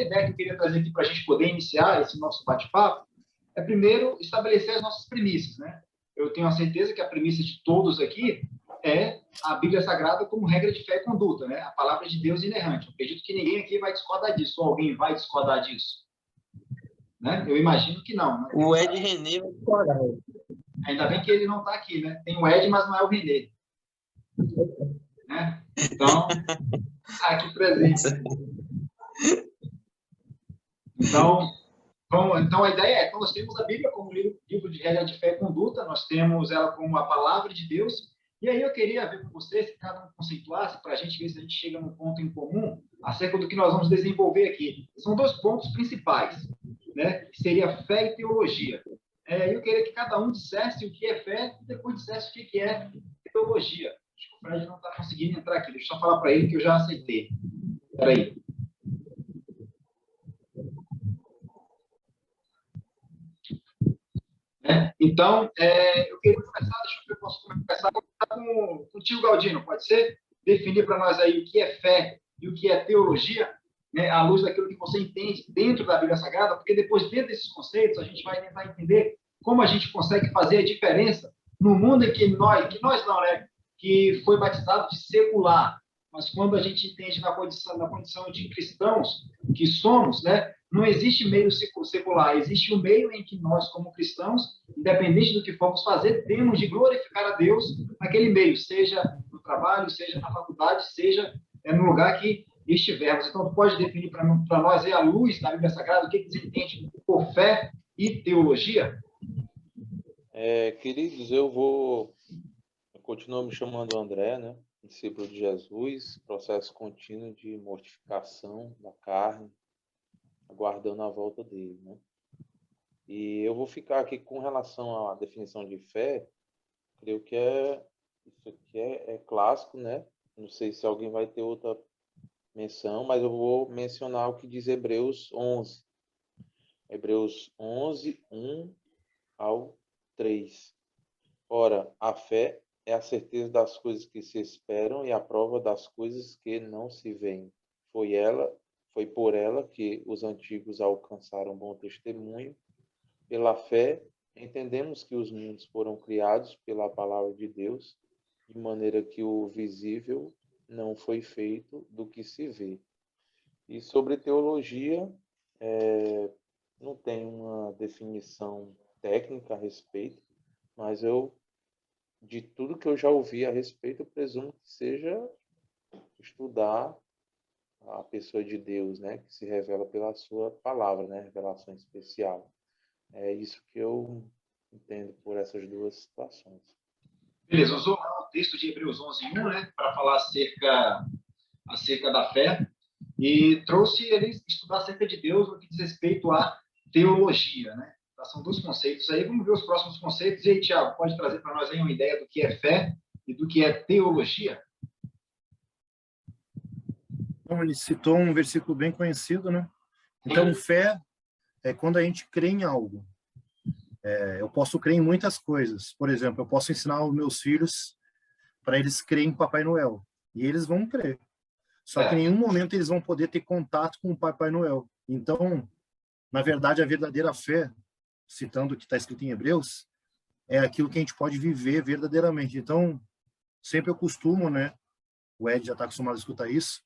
ideia que eu queria trazer aqui para a gente poder iniciar esse nosso bate-papo é, primeiro, estabelecer as nossas premissas, né? Eu tenho a certeza que a premissa de todos aqui é a Bíblia Sagrada como regra de fé e conduta, né? A palavra de Deus inerrante. Eu acredito que ninguém aqui vai discordar disso, ou alguém vai discordar disso, né? Eu imagino que não, né? O Ed René vai discordar. Ainda bem que ele não está aqui, né? Tem o Ed, mas não é o René, né? Então, aqui presente. Então, a ideia é que nós temos a Bíblia como livro de regra de fé e conduta, nós temos ela como a palavra de Deus, e aí eu queria ver com vocês, que cada um conceituasse, para a gente ver se a gente chega num ponto em comum acerca do que nós vamos desenvolver aqui. São dois pontos principais, né? Que seria fé e teologia. Eu queria que cada um dissesse o que é fé e depois dissesse o que é teologia. Acho que o Fred não está conseguindo entrar aqui, deixa eu só falar para ele que eu já aceitei. Espera aí. Então, eu queria começar, deixa eu ver se eu posso começar com o tio Galdino, pode ser? Definir para nós aí o que é fé e o que é teologia, né, à luz daquilo que você entende dentro da Bíblia Sagrada, porque depois, dentro desses conceitos, a gente vai tentar entender como a gente consegue fazer a diferença no mundo em que nós não, né, que foi batizado de secular, mas quando a gente entende na condição de cristãos que somos, né, não existe meio secular, existe um meio em que nós, como cristãos, independente do que formos fazer, temos de glorificar a Deus naquele meio, seja no trabalho, seja na faculdade, seja no lugar que estivermos. Então, pode definir para nós aí, à luz da Bíblia Sagrada, o que você entende por fé e teologia? Queridos, eu continuo me chamando André, né? Discípulo de Jesus, processo contínuo de mortificação da carne, aguardando a volta dele, né? E eu vou ficar aqui com relação à definição de fé, creio que isso aqui é clássico, né? Não sei se alguém vai ter outra menção, mas eu vou mencionar o que diz Hebreus 11. Hebreus 11, 1 ao 3. Ora, a fé é a certeza das coisas que se esperam e a prova das coisas que não se veem. Foi por ela que os antigos alcançaram bom testemunho. Pela fé, entendemos que os mundos foram criados pela palavra de Deus, de maneira que o visível não foi feito do que se vê. E sobre teologia, não tem uma definição técnica a respeito, mas de tudo que eu já ouvi a respeito, eu presumo que seja estudar a pessoa de Deus, né, que se revela pela sua palavra, né, revelação especial. É isso que eu entendo por essas duas situações. Beleza, usou o texto de Hebreus 11:1, né, para falar acerca da fé, e trouxe ele estudar acerca de Deus no que diz respeito à teologia, né? Então, são dois conceitos aí. Vamos ver os próximos conceitos. E aí, Tiago, pode trazer para nós aí uma ideia do que é fé e do que é teologia? Então, ele citou um versículo bem conhecido, né? Então, fé é quando a gente crê em algo. Eu posso crer em muitas coisas. Por exemplo, eu posso ensinar os meus filhos para eles crerem em Papai Noel. E eles vão crer. Só que em nenhum momento eles vão poder ter contato com o Papai Noel. Então, na verdade, a verdadeira fé, citando o que está escrito em Hebreus, é aquilo que a gente pode viver verdadeiramente. Então, sempre eu costumo, né? O Ed já está acostumado a escutar isso.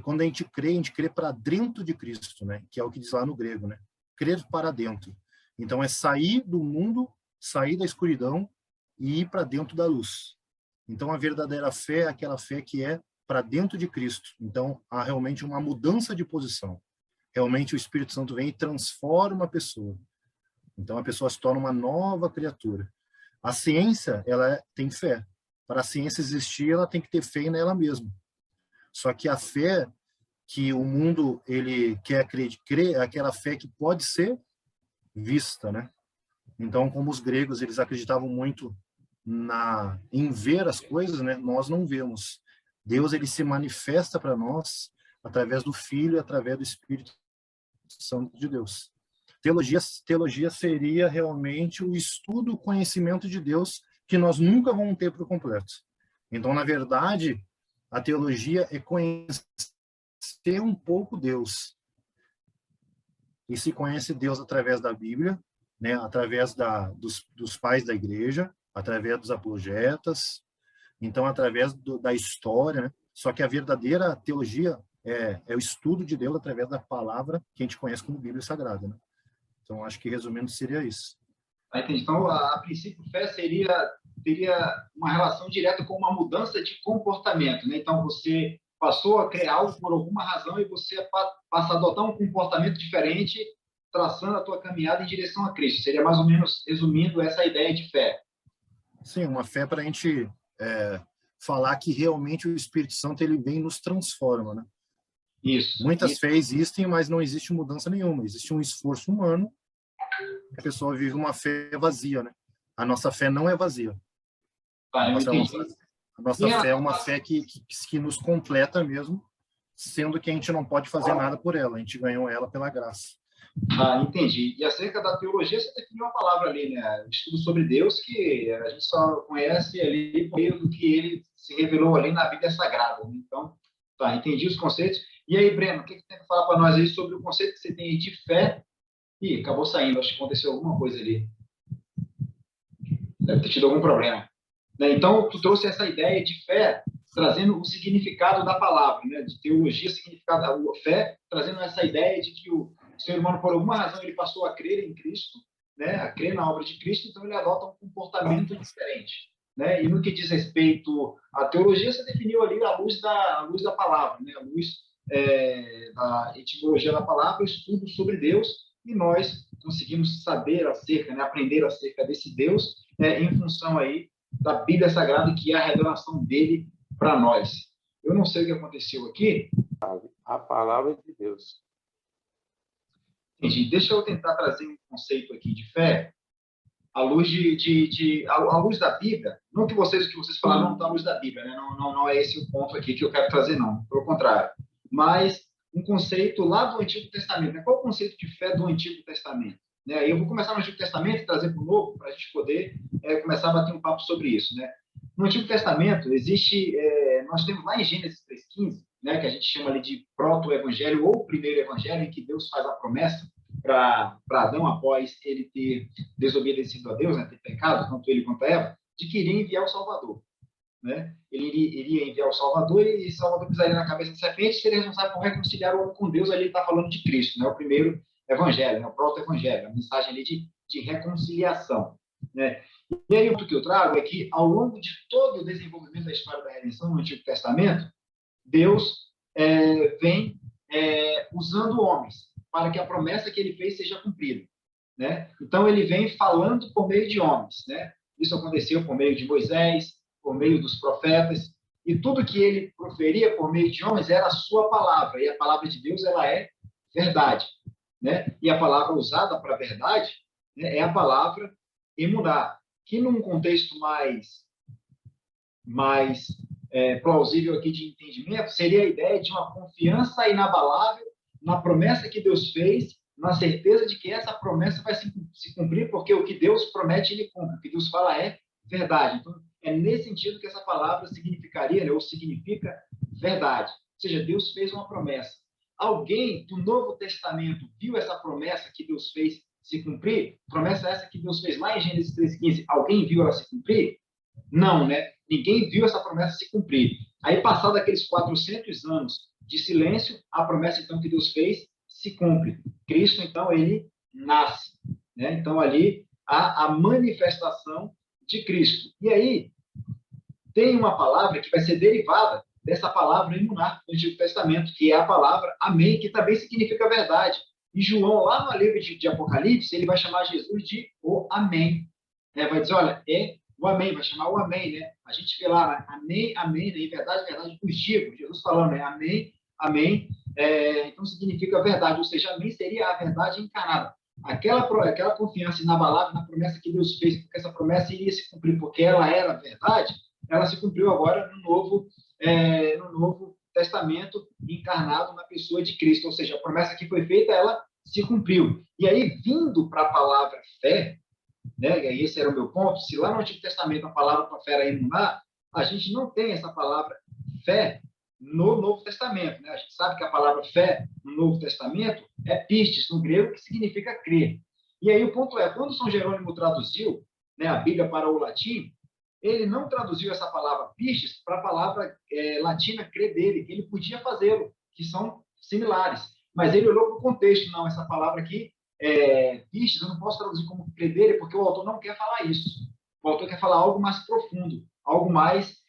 Quando a gente crê para dentro de Cristo, né? Que é o que diz lá no grego, né? Crer para dentro. Então, é sair do mundo, sair da escuridão e ir para dentro da luz. Então, a verdadeira fé é aquela fé que é para dentro de Cristo. Então, há realmente uma mudança de posição. Realmente, o Espírito Santo vem e transforma a pessoa. Então, a pessoa se torna uma nova criatura. A ciência, ela tem fé. Para a ciência existir, ela tem que ter fé nela mesma. Só que a fé que o mundo ele quer crer é aquela fé que pode ser vista, né? Então, como os gregos eles acreditavam muito em ver as coisas, né? Nós não vemos. Deus ele se manifesta para nós através do Filho e através do Espírito Santo de Deus. Teologia seria realmente o estudo, o conhecimento de Deus que nós nunca vamos ter por completo. Então, na verdade, a teologia é conhecer um pouco Deus. e se conhece Deus através da Bíblia, né? Através dos pais da igreja, através dos apologetas, então através da história, né? Só que a verdadeira teologia é o estudo de Deus através da palavra que a gente conhece como Bíblia Sagrada, né? Então, acho que resumindo seria isso. Entendi. Então, a princípio, fé teria uma relação direta com uma mudança de comportamento, né? Então, você passou a criar algo por alguma razão e você passa a adotar um comportamento diferente, traçando a tua caminhada em direção a Cristo. Seria mais ou menos, resumindo, essa ideia de fé. Sim, uma fé para a gente falar que realmente o Espírito Santo ele vem e nos transforma, né? Isso. Muitas fés existem, mas não existe mudança nenhuma. Existe um esforço humano. A pessoa vive uma fé vazia, né? A nossa fé não é vazia. A nossa fé é uma fé que nos completa mesmo, sendo que a gente não pode fazer nada por ela. A gente ganhou ela pela graça. Entendi. E acerca da teologia, você definiu uma palavra ali, né? O estudo sobre Deus, que a gente só conhece ali por meio do que ele se revelou ali na Bíblia Sagrada. Né? Então, entendi os conceitos. E aí, Breno, o que você tem que falar para nós aí sobre o conceito que você tem de fé? Ih, acabou saindo, acho que aconteceu alguma coisa ali. Deve ter tido algum problema. Né? Então, tu trouxe essa ideia de fé, trazendo o significado da palavra, né? De teologia, significado da fé, trazendo essa ideia de que o ser humano, por alguma razão, ele passou a crer em Cristo, né? A crer na obra de Cristo, então ele adota um comportamento diferente. Né? E no que diz respeito à teologia, você definiu ali a luz da palavra, né? A luz da etimologia da palavra, o estudo sobre Deus, e nós conseguimos saber acerca, né? Aprender acerca desse Deus em função aí da Bíblia Sagrada, que é a revelação dele para nós. Eu não sei o que aconteceu aqui. A palavra de Deus. Entendi. Deixa eu tentar trazer um conceito aqui de fé à luz à luz da Bíblia. Não que vocês falaram não está à luz da Bíblia, né? Não é esse o ponto aqui que eu quero trazer, não. Pelo contrário. Mas um conceito lá do Antigo Testamento. Né? Qual é o conceito de fé do Antigo Testamento? Né? Eu vou começar no Antigo Testamento e trazer para o Novo, para a gente poder começar a bater um papo sobre isso. Né? No Antigo Testamento, nós temos lá em Gênesis 3,15, né, que a gente chama ali de proto-evangelho ou primeiro evangelho, em que Deus faz a promessa para Adão, após ele ter desobedecido a Deus, né, ter pecado, tanto ele quanto Eva, de que iria enviar o Salvador. Né? Ele iria enviar o Salvador e o Salvador pisaria na cabeça da serpente, seria responsável por reconciliar o homem com Deus. Ali ele está falando de Cristo, né? O primeiro evangelho, né? O proto-evangelho, a mensagem ali de reconciliação. Né? E aí o que eu trago é que, ao longo de todo o desenvolvimento da história da redenção no Antigo Testamento, Deus vem usando homens para que a promessa que ele fez seja cumprida. Né? Então, ele vem falando por meio de homens. Né? Isso aconteceu por meio de Moisés, por meio dos profetas, e tudo que ele proferia por meio de homens era a sua palavra, e a palavra de Deus ela é verdade. Né? E a palavra usada para a verdade, né, é a palavra emuná, que num contexto mais plausível aqui de entendimento, seria a ideia de uma confiança inabalável na promessa que Deus fez, na certeza de que essa promessa vai se cumprir, porque o que Deus promete, ele cumpre. O que Deus fala é verdade. Então, é nesse sentido que essa palavra significaria, né, ou significa verdade. Ou seja, Deus fez uma promessa. Alguém do Novo Testamento viu essa promessa que Deus fez se cumprir? Promessa essa que Deus fez lá em Gênesis 3,15. Alguém viu ela se cumprir? Não, né? Ninguém viu essa promessa se cumprir. Aí, passado aqueles 400 anos de silêncio, a promessa, então, que Deus fez se cumpre. Cristo, então, ele nasce. Né? Então, ali, há a manifestação de Cristo. E aí, tem uma palavra que vai ser derivada dessa palavra emuná do Antigo Testamento, que é a palavra amém, que também significa verdade. E João, lá no livro de Apocalipse, ele vai chamar Jesus de o amém. Vai dizer, olha, o amém, vai chamar o amém, né? A gente vê lá, amém, amém, né? Em verdade, verdade, vos digo. Jesus falando, né? Amém, amém. Então significa verdade, ou seja, amém seria a verdade encarnada. Aquela confiança inabalável na promessa que Deus fez, porque essa promessa iria se cumprir, porque ela era verdade, ela se cumpriu agora no Novo Testamento, encarnado na pessoa de Cristo. Ou seja, a promessa que foi feita, ela se cumpriu. E aí, vindo para a palavra fé, né, e esse era o meu ponto, se lá no Antigo Testamento a palavra para fé era emuná, a gente não tem essa palavra fé no Novo Testamento. Né? A gente sabe que a palavra fé no Novo Testamento é pistis, no grego, que significa crer. E aí o ponto é, quando São Jerônimo traduziu, né, a Bíblia para o latim, ele não traduziu essa palavra pistis para a palavra latina credere, que ele podia fazê-lo, que são similares. Mas ele olhou para o contexto, não, essa palavra aqui, pistis, eu não posso traduzir como credere, porque o autor não quer falar isso. O autor quer falar algo mais profundo, algo mais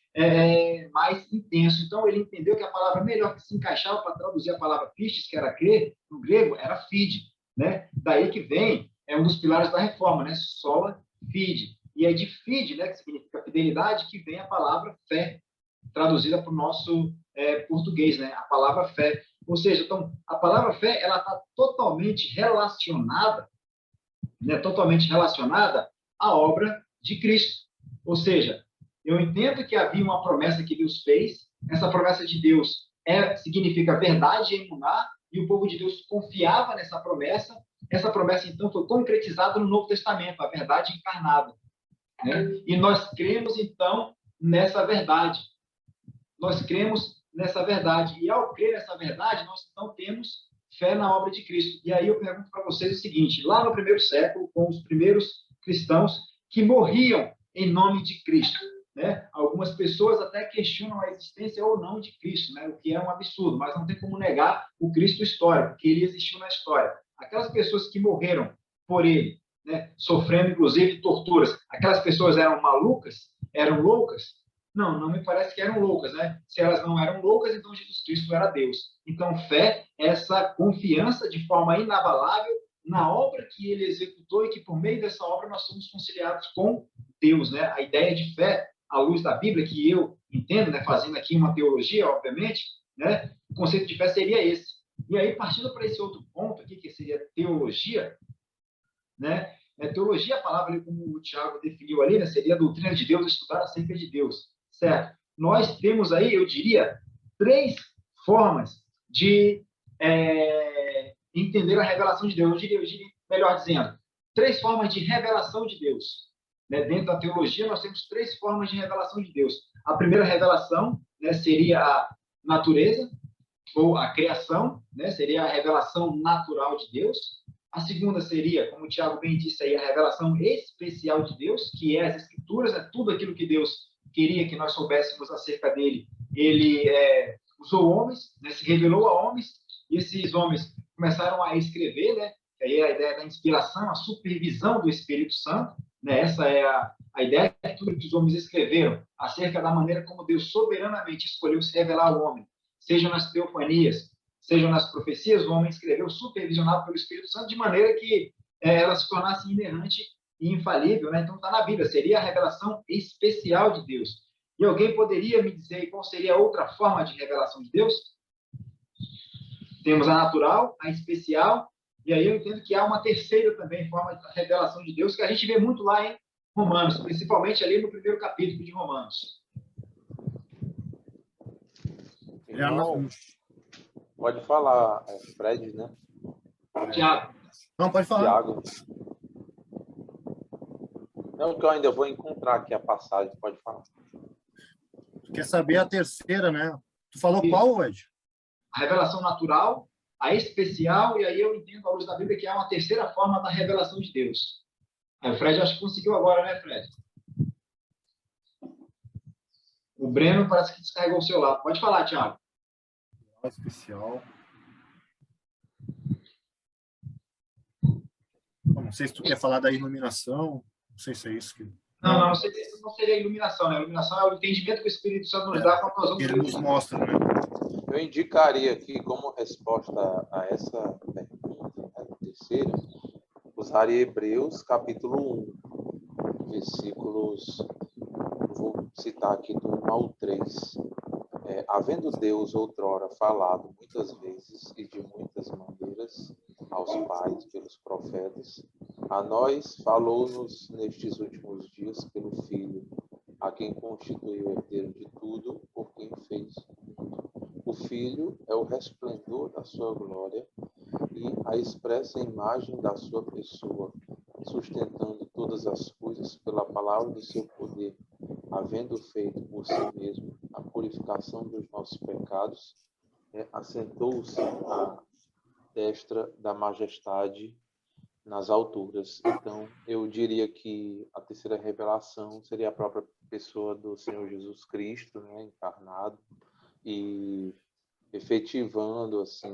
intenso. Então, ele entendeu que a palavra melhor que se encaixava para traduzir a palavra pistis, que era crer, no grego, era fide. Né? Daí que vem, um dos pilares da reforma, né? Sola fide. E é de fide, né, que significa fidelidade, que vem a palavra fé, traduzida para o nosso português, né? A palavra fé. Ou seja, então, a palavra fé ela está totalmente relacionada, né, à obra de Cristo. Ou seja, eu entendo que havia uma promessa que Deus fez, essa promessa de Deus significa verdade e emuná, e o povo de Deus confiava nessa promessa. Essa promessa, então, foi concretizada no Novo Testamento, a verdade encarnada. Né? E nós cremos, então, nessa verdade. Nós cremos nessa verdade. E, ao crer nessa verdade, nós, então, temos fé na obra de Cristo. E aí eu pergunto para vocês o seguinte, lá no primeiro século, com os primeiros cristãos que morriam em nome de Cristo, né? Algumas pessoas até questionam a existência ou não de Cristo, né? O que é um absurdo, mas não tem como negar o Cristo histórico, que ele existiu na história. Aquelas pessoas que morreram por ele, né? Sofrendo, inclusive, torturas, aquelas pessoas eram malucas? Eram loucas? Não, não me parece que eram loucas, né? Se elas não eram loucas, então Jesus Cristo era Deus. Então, fé é essa confiança de forma inabalável na obra que ele executou e que, por meio dessa obra, nós somos conciliados com Deus, né? A ideia de fé, à luz da Bíblia, que eu entendo, né? Fazendo aqui uma teologia, obviamente, né? O conceito de fé seria esse. E aí, partindo para esse outro ponto aqui, que seria teologia, né? Teologia, a palavra, ali, como o Tiago definiu ali, né? Seria a doutrina de Deus, estudar acerca de Deus, certo? Nós temos aí, eu diria, 3 formas de entender a revelação de Deus. Eu diria, melhor dizendo, 3 formas de revelação de Deus. Né? Dentro da teologia, nós temos 3 formas de revelação de Deus. A primeira revelação, né, seria a natureza, ou a criação, né, seria a revelação natural de Deus. A segunda seria, como o Tiago bem disse aí, a revelação especial de Deus, que é as Escrituras, é tudo aquilo que Deus queria que nós soubéssemos acerca dele. Ele usou homens, né, se revelou a homens, e esses homens começaram a escrever, né, que aí é a ideia da inspiração, a supervisão do Espírito Santo, né, essa é a ideia de tudo que os homens escreveram acerca da maneira como Deus soberanamente escolheu se revelar ao homem, sejam nas teofanias, sejam nas profecias, o homem escreveu supervisionado pelo Espírito Santo, de maneira que ela se tornasse inerrante e infalível. Né? Então, está na Bíblia, seria a revelação especial de Deus. E alguém poderia me dizer qual seria a outra forma de revelação de Deus? Temos a natural, a especial, e aí eu entendo que há uma terceira também forma de revelação de Deus, que a gente vê muito lá em Romanos, principalmente ali no primeiro capítulo de Romanos. Irmão, pode falar, Fred, né? Tiago. Não, pode falar. Tiago. Não, que eu ainda vou encontrar aqui a passagem, pode falar. Tu quer saber a terceira, né? Tu falou qual, Ed? A revelação natural, a especial, e aí eu entendo, à luz da Bíblia, que há uma terceira forma da revelação de Deus. Aí o Fred acho que conseguiu agora, né, Fred? O Breno parece que descarregou o celular. Pode falar, Tiago. Especial. Não sei se tu quer falar da iluminação. Não sei se é isso que... Não seria a iluminação, né? A iluminação é o entendimento que o Espírito Santo nos dá quando nós vamos... Ele nos mostra, né? Eu indicaria aqui, como resposta a essa pergunta, a terceira, usaria Hebreus, capítulo 1, versículos, vou citar aqui do 1 ao 3. Havendo Deus outrora falado muitas vezes e de muitas maneiras aos pais pelos profetas, a nós falou-nos nestes últimos dias pelo Filho, a quem constituiu herdeiro de tudo, por quem fez tudo. O Filho é o resplendor da sua glória e a expressa imagem da sua pessoa, sustentando todas as coisas pela palavra do seu poder, havendo feito por si mesmo a purificação dos nossos pecados, assentou-se à destra da majestade nas alturas. Então, eu diria que a terceira revelação seria a própria pessoa do Senhor Jesus Cristo, né, encarnado, e efetivando, assim,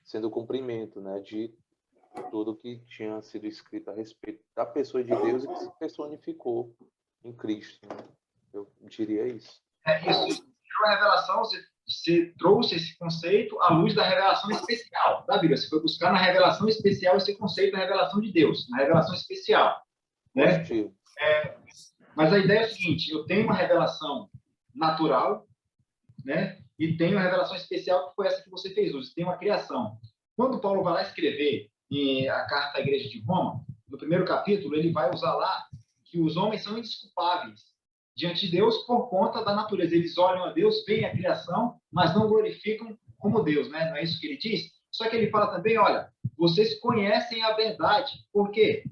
sendo o cumprimento, né, de tudo que tinha sido escrito a respeito da pessoa de Deus e que se personificou em Cristo, né? Eu diria isso. Isso. A revelação, você trouxe esse conceito à luz da revelação especial da Bíblia. Você foi buscar na revelação especial esse conceito da revelação de Deus, na revelação especial, né? Positivo. Mas a ideia é a seguinte: eu tenho uma revelação natural, né? E tenho a revelação especial, que foi essa que você fez uso. Tem uma criação. Quando Paulo vai lá escrever a carta à igreja de Roma, no primeiro capítulo, ele vai usar lá que os homens são indesculpáveis diante de Deus por conta da natureza. Eles olham a Deus, veem a criação, mas não glorificam como Deus, né? Não é isso que ele diz? Só que ele fala também, olha, vocês conhecem a verdade. Por quê?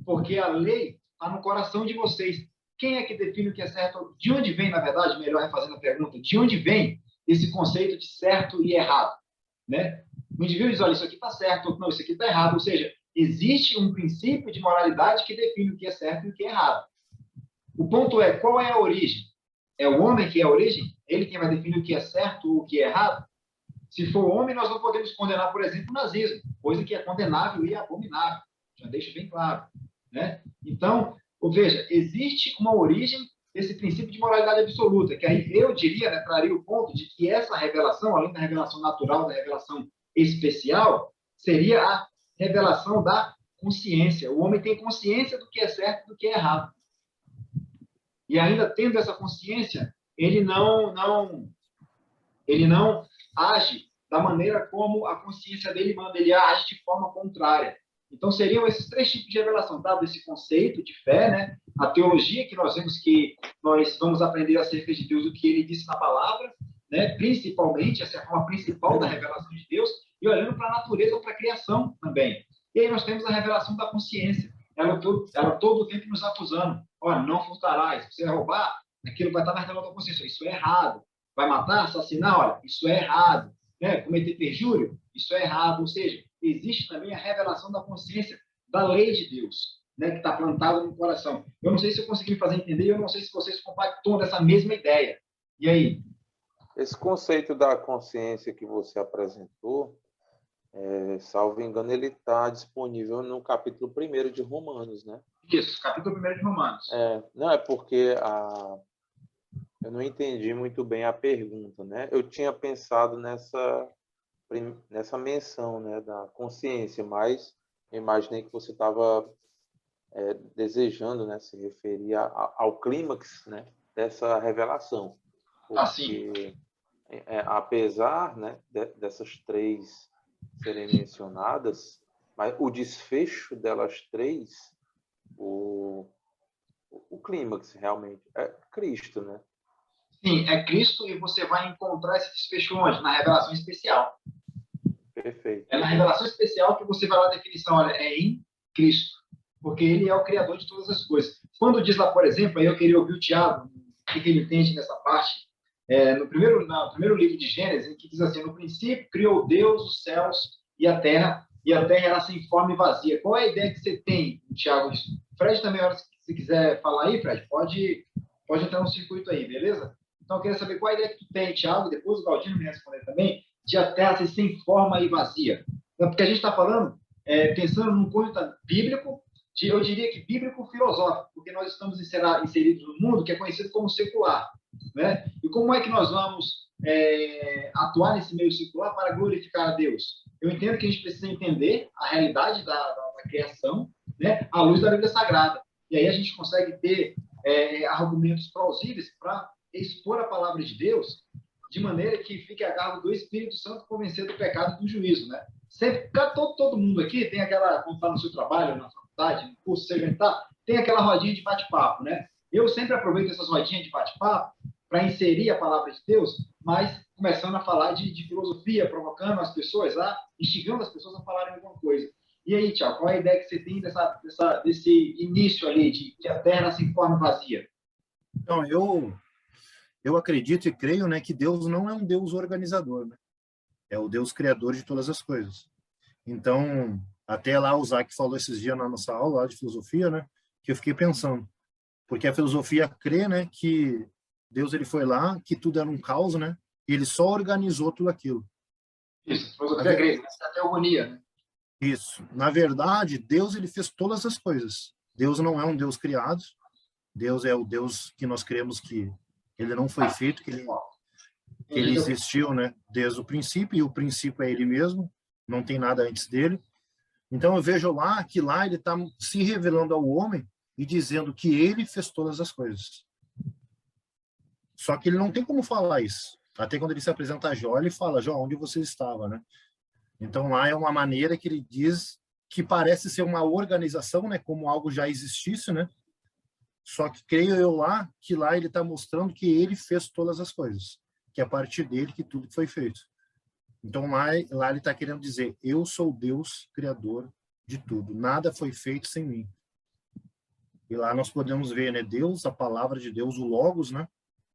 Porque a lei está no coração de vocês. Quem é que define o que é certo? De onde vem, na verdade, melhor refazendo a pergunta, de onde vem esse conceito de certo e errado, né? O indivíduo diz, olha, isso aqui está certo, não, isso aqui está errado. Ou seja, existe um princípio de moralidade que define o que é certo e o que é errado. O ponto é, qual é a origem? É o homem que é a origem? Ele quem vai definir o que é certo ou o que é errado? Se for homem, nós não podemos condenar, por exemplo, o nazismo, coisa que é condenável e abominável. Já deixo bem claro, né? Então, veja, existe uma origem desse princípio de moralidade absoluta, que aí eu diria, né, traria o ponto de que essa revelação, além da revelação natural, da revelação especial, seria a revelação da consciência. O homem tem consciência do que é certo e do que é errado. E ainda tendo essa consciência, ele não age da maneira como a consciência dele manda, ele age de forma contrária. Então, seriam esses três tipos de revelação, dado esse conceito de fé, né? A teologia, que nós vemos que nós vamos aprender acerca de Deus, o que ele disse na palavra, né? Principalmente, essa é a forma principal da revelação de Deus, e olhando para a natureza, para a criação também. E aí nós temos a revelação da consciência, ela todo o tempo nos acusando. Olha, não furtarás, se você roubar, aquilo vai estar na revelação da consciência, isso é errado. Vai matar, assassinar, olha, isso é errado. Né? Cometer perjúrio, isso é errado. Ou seja, existe também a revelação da consciência da lei de Deus, né, que está plantada no coração. Eu não sei se eu consegui fazer entender, eu não sei se vocês compactam dessa mesma ideia. E aí? Esse conceito da consciência que você apresentou, salvo engano, ele está disponível no capítulo 1 de Romanos, né? Isso, capítulo 1 de Romanos. Não, é porque eu não entendi muito bem a pergunta, né? Eu tinha pensado nessa menção, né, da consciência, mas eu imaginei que você estava desejando, né, se referir ao clímax, né, dessa revelação. Porque, apesar, né, dessas três serem mencionadas, mas o desfecho delas três, o clímax realmente é Cristo, né? Sim, é Cristo, e você vai encontrar esse desfecho onde? Na revelação especial. Perfeito. É na revelação especial que você vai lá a definição, olha, é em Cristo, porque ele é o criador de todas as coisas. Quando diz lá, por exemplo, aí eu queria ouvir o Tiago, o que ele entende nessa parte, no primeiro livro de Gênesis, que diz assim, no princípio criou Deus os céus e a terra era sem forma e vazia. Qual é a ideia que você tem, Tiago? Fred também, se quiser falar aí, Fred, pode entrar no circuito aí, beleza? Então, eu queria saber qual a ideia que tu tem, Tiago, depois o Galdino me responder também, de a terra ser sem forma e vazia. Porque a gente está falando, pensando num ponto bíblico, eu diria que bíblico-filosófico, porque nós estamos inseridos no mundo que é conhecido como secular, né? E como é que nós vamos atuar nesse meio secular para glorificar a Deus? Eu entendo que a gente precisa entender a realidade da criação, né, à luz da Bíblia Sagrada. E aí a gente consegue ter argumentos plausíveis para expor a palavra de Deus de maneira que fique a cargo do Espírito Santo convencer do pecado e do juízo, né? Sempre, todo mundo aqui tem aquela, quando está no seu trabalho, na faculdade, no curso, seja onde está, tem aquela rodinha de bate-papo, né? Eu sempre aproveito essas rodinhas de bate-papo para inserir a palavra de Deus, mas começando a falar de filosofia, provocando as pessoas instigando as pessoas a falarem alguma coisa. E aí, Tiago, qual é a ideia que você tem desse início ali, de que a terra se forma vazia? Então, eu acredito e creio, né, que Deus não é um Deus organizador, né? É o Deus criador de todas as coisas. Então, até lá o Zac falou esses dias na nossa aula lá de filosofia, né, que eu fiquei pensando, porque a filosofia crê, né, que Deus ele foi lá, que tudo era um caos, né, e ele só organizou tudo aquilo. Isso, filosofia grega, né? A teogonia, né? Isso. Na verdade, Deus ele fez todas as coisas. Deus não é um Deus criado. Deus é o Deus que nós cremos que ele não foi feito, que ele existiu, né, desde o princípio, e o princípio é ele mesmo, não tem nada antes dele. Então eu vejo lá que lá ele está se revelando ao homem e dizendo que ele fez todas as coisas. Só que ele não tem como falar isso. Até quando ele se apresenta a Jó, ele fala: Jó, onde você estava, né? Então lá é uma maneira que ele diz que parece ser uma organização, né, como algo já existisse, né? Só que creio eu lá que lá ele está mostrando que ele fez todas as coisas, que é a partir dele que tudo foi feito. Então lá ele está querendo dizer: eu sou Deus criador de tudo, nada foi feito sem mim. E lá nós podemos ver, né, Deus, a palavra de Deus, o Logos, né?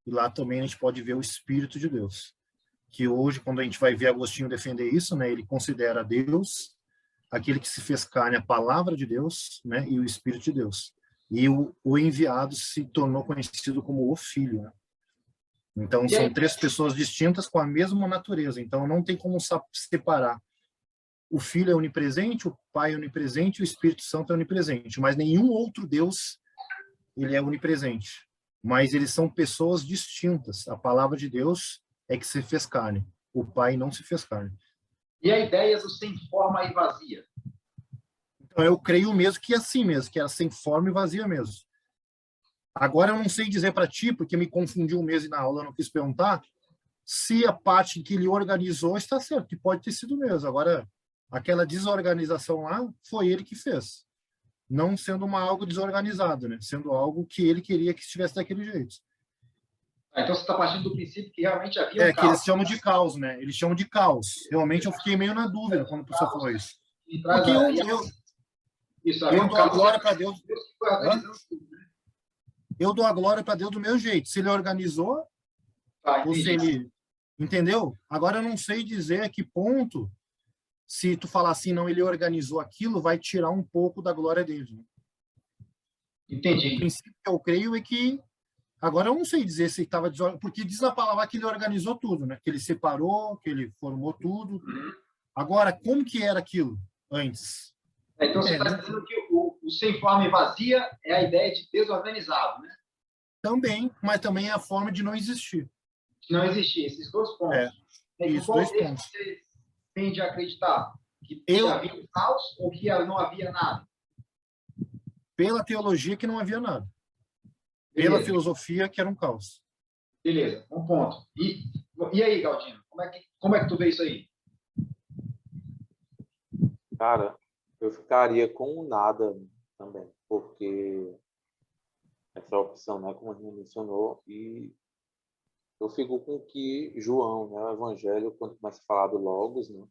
E lá também a gente pode ver o Espírito de Deus. Que hoje, quando a gente vai ver Agostinho defender isso, né, ele considera Deus aquele que se fez carne, a palavra de Deus, né, e o Espírito de Deus. E o enviado se tornou conhecido como o Filho, né? Então, são três pessoas distintas com a mesma natureza. Então, não tem como separar. O Filho é onipresente, o Pai é onipresente, o Espírito Santo é onipresente. Mas nenhum outro Deus ele é onipresente. Mas eles são pessoas distintas. A palavra de Deus é que se fez carne. O Pai não se fez carne. E a ideia do sem forma e vazia? Então, eu creio mesmo que é assim mesmo, que era sem forma e vazia mesmo. Agora, eu não sei dizer para ti, porque me confundiu um mês e na aula eu não quis perguntar, se a parte que ele organizou está certo, que pode ter sido mesmo. Agora, aquela desorganização lá, foi ele que fez. Não sendo algo desorganizado, né? Sendo algo que ele queria que estivesse daquele jeito. Então, você está partindo do princípio que realmente havia um caos. Que eles chamam de caos, né? Eles chamam de caos. Realmente, eu fiquei meio na dúvida quando o professor falou isso. Porque eu dou a glória para Deus. Eu dou a glória para Deus do meu jeito. Se ele organizou, ou se ele... Entendeu? Agora eu não sei dizer a que ponto, se tu falar assim, não, ele organizou aquilo, vai tirar um pouco da glória dele. Né? Entendi. O princípio que eu creio é que... Agora eu não sei dizer se estava desorganizado, porque diz a palavra que ele organizou tudo, né? Que ele separou, que ele formou tudo. Agora, como que era aquilo antes? Então, você está dizendo que o sem forma e vazia é a ideia de desorganizado, né? Também, mas também é a forma de não existir. De não existir, esses dois pontos. Isso, dois pontos. Você tende a acreditar que havia um caos ou que não havia nada? Pela teologia, que não havia nada. Pela filosofia, que era um caos. Beleza, um ponto. E aí, Galdino, como é que tu vê isso aí? Cara, eu ficaria com o nada também, porque essa opção, né, como a gente mencionou, e eu fico com que João, né, o Evangelho, quando começa a falar do Logos, né,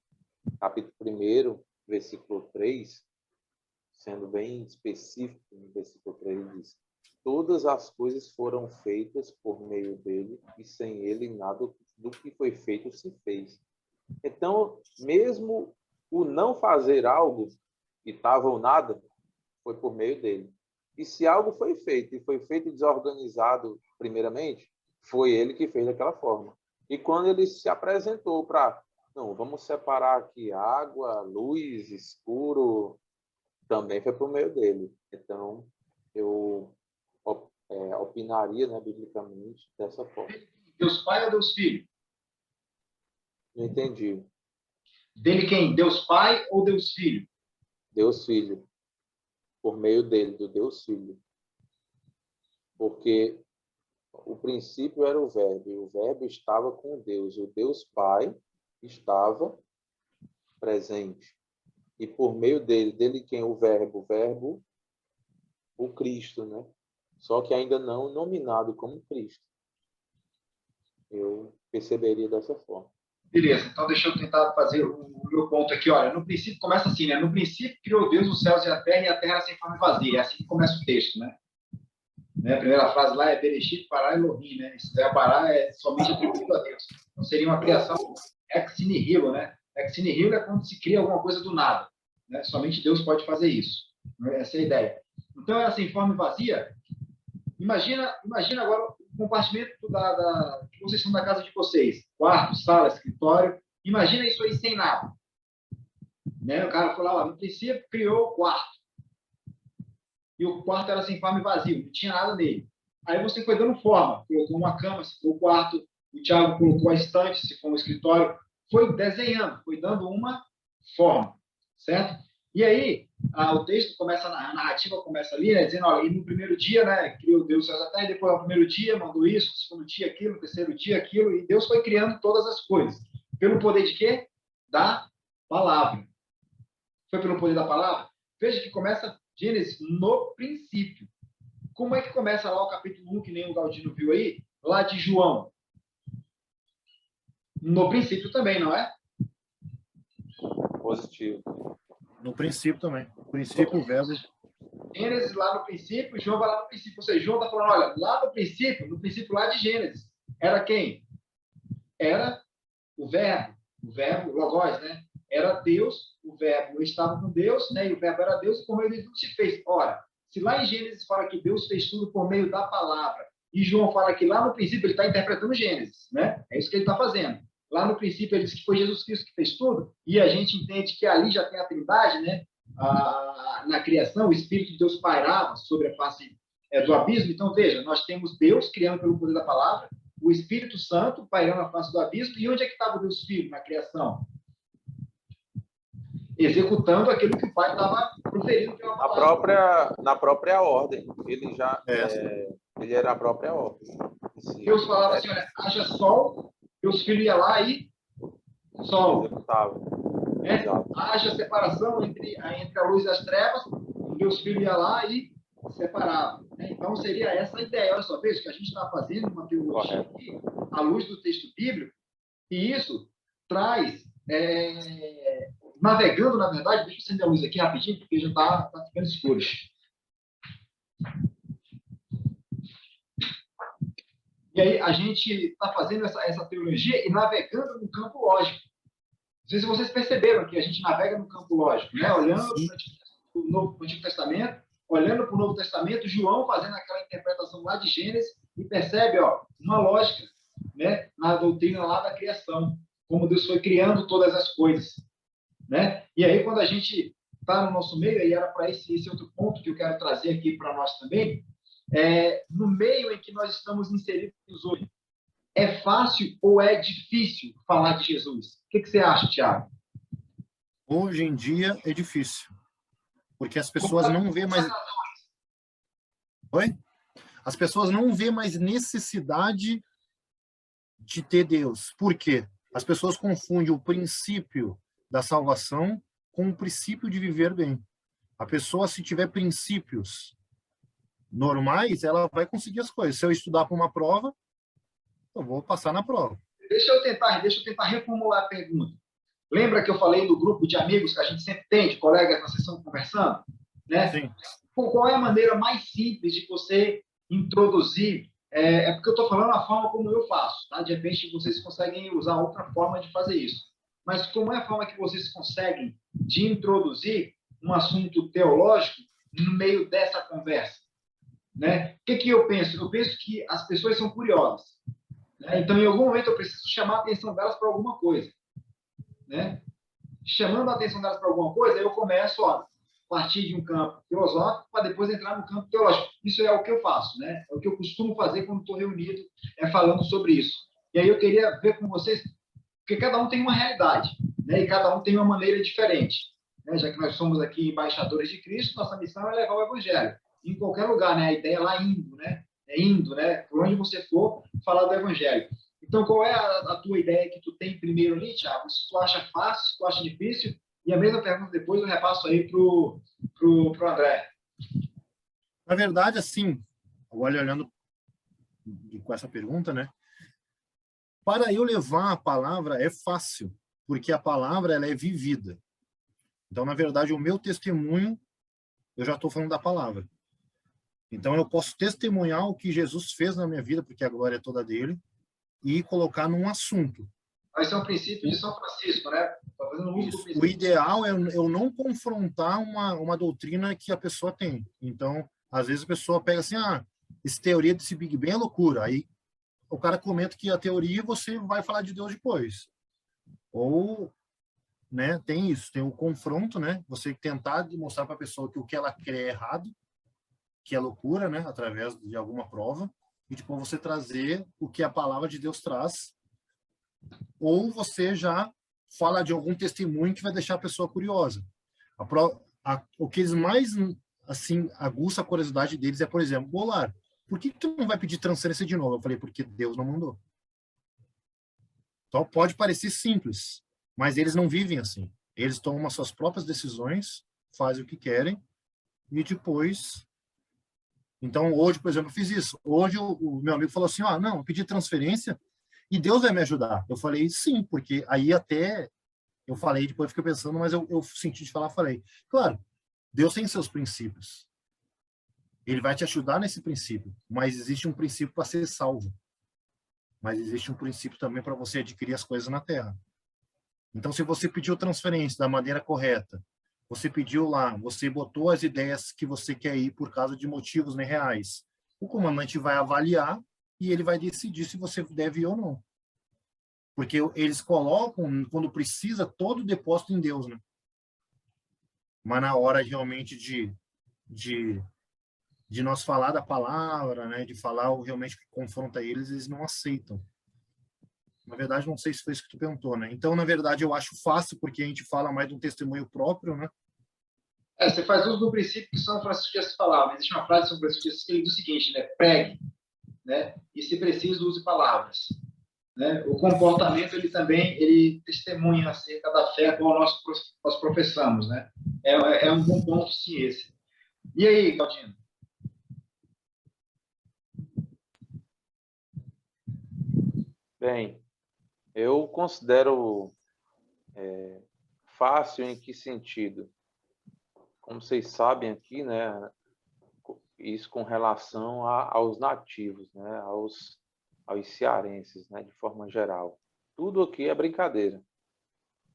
capítulo 1, versículo 3, sendo bem específico, no versículo 3 diz: todas as coisas foram feitas por meio dele, e sem ele nada do que foi feito se fez. Então, mesmo o não fazer algo, que estava ou nada, foi por meio dele. E se algo foi feito, e foi feito desorganizado primeiramente, foi ele que fez daquela forma. E quando ele se apresentou para, não, vamos separar aqui água, luz, escuro, também foi por meio dele. Então, eu opinaria, né, biblicamente, dessa forma. Deus Pai ou Deus Filho? Não entendi. Dele quem? Deus Pai ou Deus Filho? Deus Filho. Por meio dele, do Deus Filho. Porque o princípio era o Verbo, e o Verbo estava com Deus. O Deus Pai estava presente. E por meio dele quem? O Verbo, o Cristo, né? Só que ainda não nominado como Cristo. Eu perceberia dessa forma. Beleza, então deixa eu tentar fazer o meu ponto aqui. Olha, no princípio começa assim, né? No princípio criou Deus os céus e a terra sem forma e vazia. É assim que começa o texto, né? Né? A primeira frase lá é Bereshit Pará Elohim, né? Esse verbo pará é somente atribuído a Deus. Então seria uma criação ex nihilo, né? Ex nihilo é quando se cria alguma coisa do nada, né? Somente Deus pode fazer isso. Essa é a ideia. Então, essa forma vazia, imagina agora o compartimento que vocês estão da casa de vocês, quarto, sala, escritório, imagina isso aí sem nada. Né? O cara falou lá, no princípio criou o quarto. E o quarto era sem forma e vazio, não tinha nada nele. Aí você foi dando forma, colocou uma cama, se for o quarto, o Thiago colocou a estante, se for um escritório, foi desenhando, foi dando uma forma, certo? E aí, o texto começa, a narrativa começa ali, né, dizendo, olha, e no primeiro dia, né, criou Deus céus e terra, e depois no primeiro dia mandou isso, no segundo dia aquilo, no terceiro dia aquilo, e Deus foi criando todas as coisas. Pelo poder de quê? Da palavra. Foi pelo poder da palavra? Veja que começa Gênesis no princípio. Como é que começa lá o capítulo 1, que nem o Galdino viu aí, lá de João? No princípio também, não é? Positivo. No princípio também. No princípio, o verbo. Gênesis lá no princípio, João vai lá no princípio. Ou seja, João está falando, olha, lá no princípio lá de Gênesis, era quem? Era o verbo Logos, né? Era Deus, o verbo estava com Deus, né? E o verbo era Deus, e por meio de tudo se fez. Ora, se lá em Gênesis fala que Deus fez tudo por meio da palavra, e João fala que lá no princípio ele está interpretando Gênesis, né? É isso que ele está fazendo. Lá no princípio ele diz que foi Jesus Cristo que fez tudo, e a gente entende que ali já tem a Trindade, né? Na criação, o Espírito de Deus pairava sobre a face do abismo. Então, veja, nós temos Deus criando pelo poder da palavra, o Espírito Santo pairando a face do abismo, e onde é que estava o Deus Filho na criação? Executando aquilo que o Pai estava proferindo pela palavra. Na própria ordem. Ele já ele era a própria ordem. Deus falava assim, olha, haja sol, Deus Filho ia lá e sol. Executava. Né? Haja separação entre a luz e as trevas, Deus Filho ia lá e separava. Né? Então, seria essa a ideia. Olha só, veja que a gente está fazendo uma teologia aqui, à luz do texto bíblico, e isso traz, navegando, na verdade, deixa eu acender a luz aqui rapidinho, porque já está ficando escuro. E aí a gente está fazendo essa teologia e navegando no campo lógico. Não sei se vocês perceberam que a gente navega no campo lógico, né? Olhando para o Antigo Testamento, olhando para o Novo Testamento, João fazendo aquela interpretação lá de Gênesis e percebe, uma lógica, né? Na doutrina lá da criação, como Deus foi criando todas as coisas, né? E aí quando a gente está no nosso meio, e era para esse outro ponto que eu quero trazer aqui para nós também, no meio em que nós estamos inseridos hoje, é fácil ou é difícil falar de Jesus? O que você acha, Thiago? Hoje em dia é difícil, porque as pessoas não vê mais... Oi? As pessoas não vê mais necessidade de ter Deus. Por quê? As pessoas confundem o princípio da salvação com o princípio de viver bem. A pessoa, se tiver princípios normais, ela vai conseguir as coisas. Se eu estudar para uma prova, eu vou passar na prova. Deixa eu tentar reformular a pergunta. Lembra que eu falei do grupo de amigos que a gente sempre tem, de colegas na sessão conversando? Né? Sim. Qual é a maneira mais simples de você introduzir? Porque eu estou falando a forma como eu faço. Tá? De repente, vocês conseguem usar outra forma de fazer isso. Mas como é a forma que vocês conseguem de introduzir um assunto teológico no meio dessa conversa? Né? O que eu penso? Eu penso que as pessoas são curiosas. Né? Então, em algum momento, eu preciso chamar a atenção delas para alguma coisa. Né? Chamando a atenção delas para alguma coisa, eu começo a partir de um campo filosófico para depois entrar no campo teológico. Isso é o que eu faço. Né? É o que eu costumo fazer quando estou reunido falando sobre isso. E aí eu queria ver com vocês, porque cada um tem uma realidade, né? E cada um tem uma maneira diferente. Né? Já que nós somos aqui embaixadores de Cristo, nossa missão é levar o Evangelho. Em qualquer lugar, né? A ideia é lá indo, né? Indo, né? Por onde você for, falar do Evangelho. Então, qual é a tua ideia que tu tem primeiro ali, Thiago? Se tu acha fácil, se tu acha difícil? E a mesma pergunta depois eu repasso aí pro André. Na verdade, assim, agora olhando com essa pergunta, né? Para eu levar a palavra é fácil, porque a palavra ela é vivida. Então, na verdade, o meu testemunho, eu já estou falando da palavra. Então, eu posso testemunhar o que Jesus fez na minha vida, porque a glória é toda dele, e colocar num assunto. Esse é um princípio de São Francisco, né? Tá fazendo uso do Isso. princípio. O ideal é eu não confrontar uma doutrina que a pessoa tem. Então, às vezes a pessoa pega assim, essa teoria desse Big Bang é loucura. Aí o cara comenta que a teoria você vai falar de Deus depois. Ou, né, tem isso, tem o confronto, né? Você tentar mostrar para a pessoa que o que ela crê é errado, que é loucura, né, através de alguma prova, e depois você trazer o que a palavra de Deus traz, ou você já fala de algum testemunho que vai deixar a pessoa curiosa. O que eles mais, assim, aguça a curiosidade deles é, por exemplo, Bolar, por que tu não vai pedir transferência de novo? Eu falei, porque Deus não mandou. Então, pode parecer simples, mas eles não vivem assim. Eles tomam as suas próprias decisões, fazem o que querem, e depois... Então, hoje, por exemplo, eu fiz isso. Hoje, o meu amigo falou assim, não, eu pedi transferência e Deus vai me ajudar. Eu falei, sim, porque aí até... Eu falei, depois fiquei pensando, mas eu senti de falar, falei, claro, Deus tem seus princípios. Ele vai te ajudar nesse princípio, mas existe um princípio para ser salvo. Mas existe um princípio também para você adquirir as coisas na terra. Então, se você pediu transferência da maneira correta, você pediu lá, você botou as ideias que você quer ir por causa de motivos reais, o comandante vai avaliar e ele vai decidir se você deve ir ou não. Porque eles colocam, quando precisa, todo o depósito em Deus, né? Mas na hora realmente de nós falar da palavra, né, de falar o realmente que confronta eles, eles não aceitam. Na verdade, não sei se foi isso que tu perguntou, né? Então, na verdade, eu acho fácil, porque a gente fala mais de um testemunho próprio, né? Você faz uso do princípio que São Francisco de Assis falava. Existe uma frase de São Francisco de Assis que ele diz o seguinte, né? Pregue, né? E se preciso, use palavras. Né? O comportamento, ele testemunha acerca da fé qual nós professamos, né? É um bom ponto, sim, esse. E aí, Claudino? Bem, eu considero fácil em que sentido? Como vocês sabem aqui, né, isso com relação aos nativos, né, aos cearenses, né, de forma geral. Tudo aqui é brincadeira.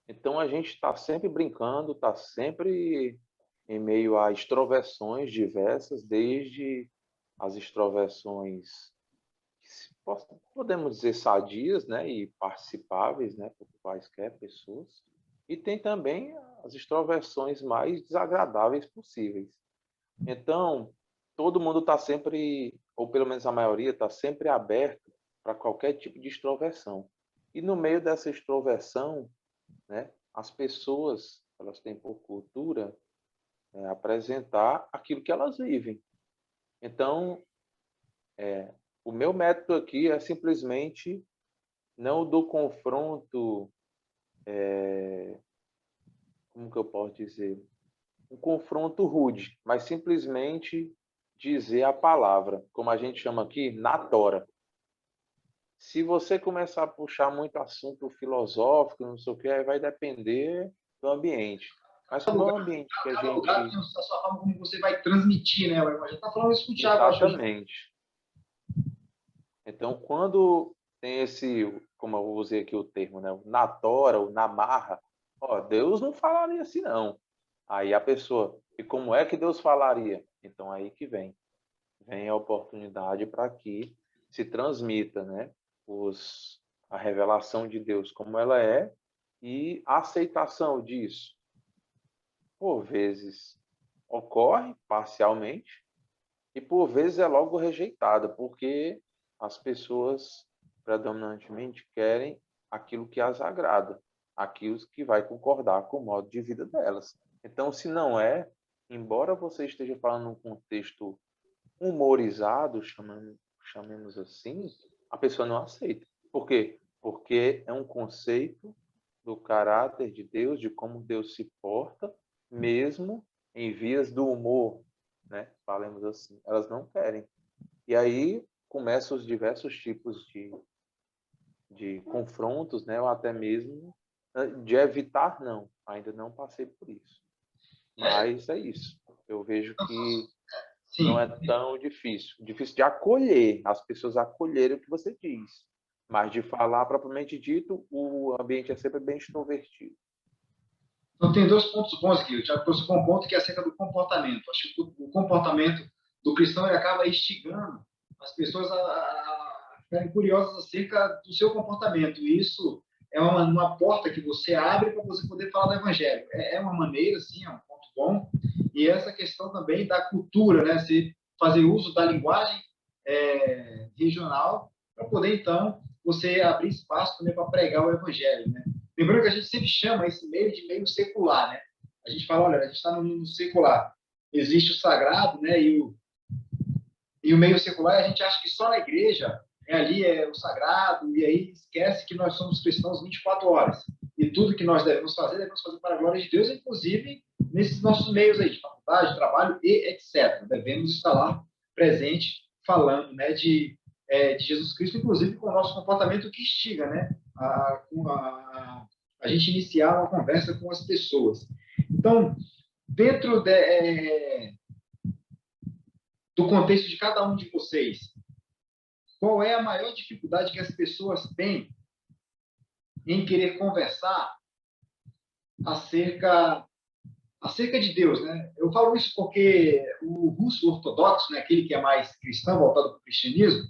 Então a gente está sempre brincando, está sempre em meio a extroversões diversas, desde as extroversões podemos dizer sadias, né, e participáveis, né, por quaisquer pessoas, e tem também as extroversões mais desagradáveis possíveis. Então, todo mundo está sempre, ou pelo menos a maioria, está sempre aberto para qualquer tipo de extroversão. E no meio dessa extroversão, né, as pessoas, elas têm por cultura apresentar aquilo que elas vivem. Então, o meu método aqui é simplesmente não do confronto, como que eu posso dizer? Um confronto rude, mas simplesmente dizer a palavra, como a gente chama aqui, na tora. Se você começar a puxar muito assunto filosófico, não sei o que, aí vai depender do ambiente. Mas como é um ambiente que a Cada lugar gente... tem a sua forma como você vai transmitir, né? A gente está falando isso com o Thiago. Exatamente. Então, quando tem esse, como eu usei aqui o termo, né, na tora ou na marra, Deus não falaria assim, não. Aí a pessoa, e como é que Deus falaria? Então, aí que vem a oportunidade para que se transmita, né, a revelação de Deus como ela é e a aceitação disso. Por vezes ocorre parcialmente e por vezes é logo rejeitada, porque as pessoas predominantemente querem aquilo que as agrada, aquilo que vai concordar com o modo de vida delas. Então, se não é, embora você esteja falando num contexto humorizado, chamemos assim, a pessoa não aceita. Por quê? Porque é um conceito do caráter de Deus, de como Deus se porta, mesmo em vias do humor, né? Falemos assim. Elas não querem. E aí começam os diversos tipos de confrontos, né? Ou até mesmo de evitar, não. Ainda não passei por isso. Mas é isso. Eu vejo que não Sim. é tão difícil. Difícil de acolher, as pessoas acolherem o que você diz. Mas de falar propriamente dito, o ambiente é sempre bem extrovertido. Então, tem dois pontos bons aqui. O Tiago trouxe um bom ponto que é acerca do comportamento. Acho que o comportamento do cristão ele acaba instigando as pessoas a ficarem curiosas acerca do seu comportamento. E isso é uma porta que você abre para você poder falar do evangelho. É uma maneira, sim, é um ponto bom. E essa questão também da cultura, né? Se fazer uso da linguagem regional para poder, então, você abrir espaço também para pregar o evangelho, né? Lembrando que a gente sempre chama esse meio de meio secular, né? A gente fala, olha, a gente está no mundo secular. Existe o sagrado, né? E o meio secular, a gente acha que só na igreja ali é o sagrado, e aí esquece que nós somos cristãos 24 horas. E tudo que nós devemos fazer para a glória de Deus, inclusive nesses nossos meios aí, de faculdade, trabalho e etc. Devemos estar lá presente, falando, né, de Jesus Cristo, inclusive com o nosso comportamento que instiga, né, a gente iniciar uma conversa com as pessoas. Então, dentro do contexto de cada um de vocês, qual é a maior dificuldade que as pessoas têm em querer conversar acerca de Deus, né? Eu falo isso porque o russo ortodoxo, né, aquele que é mais cristão, voltado para o cristianismo,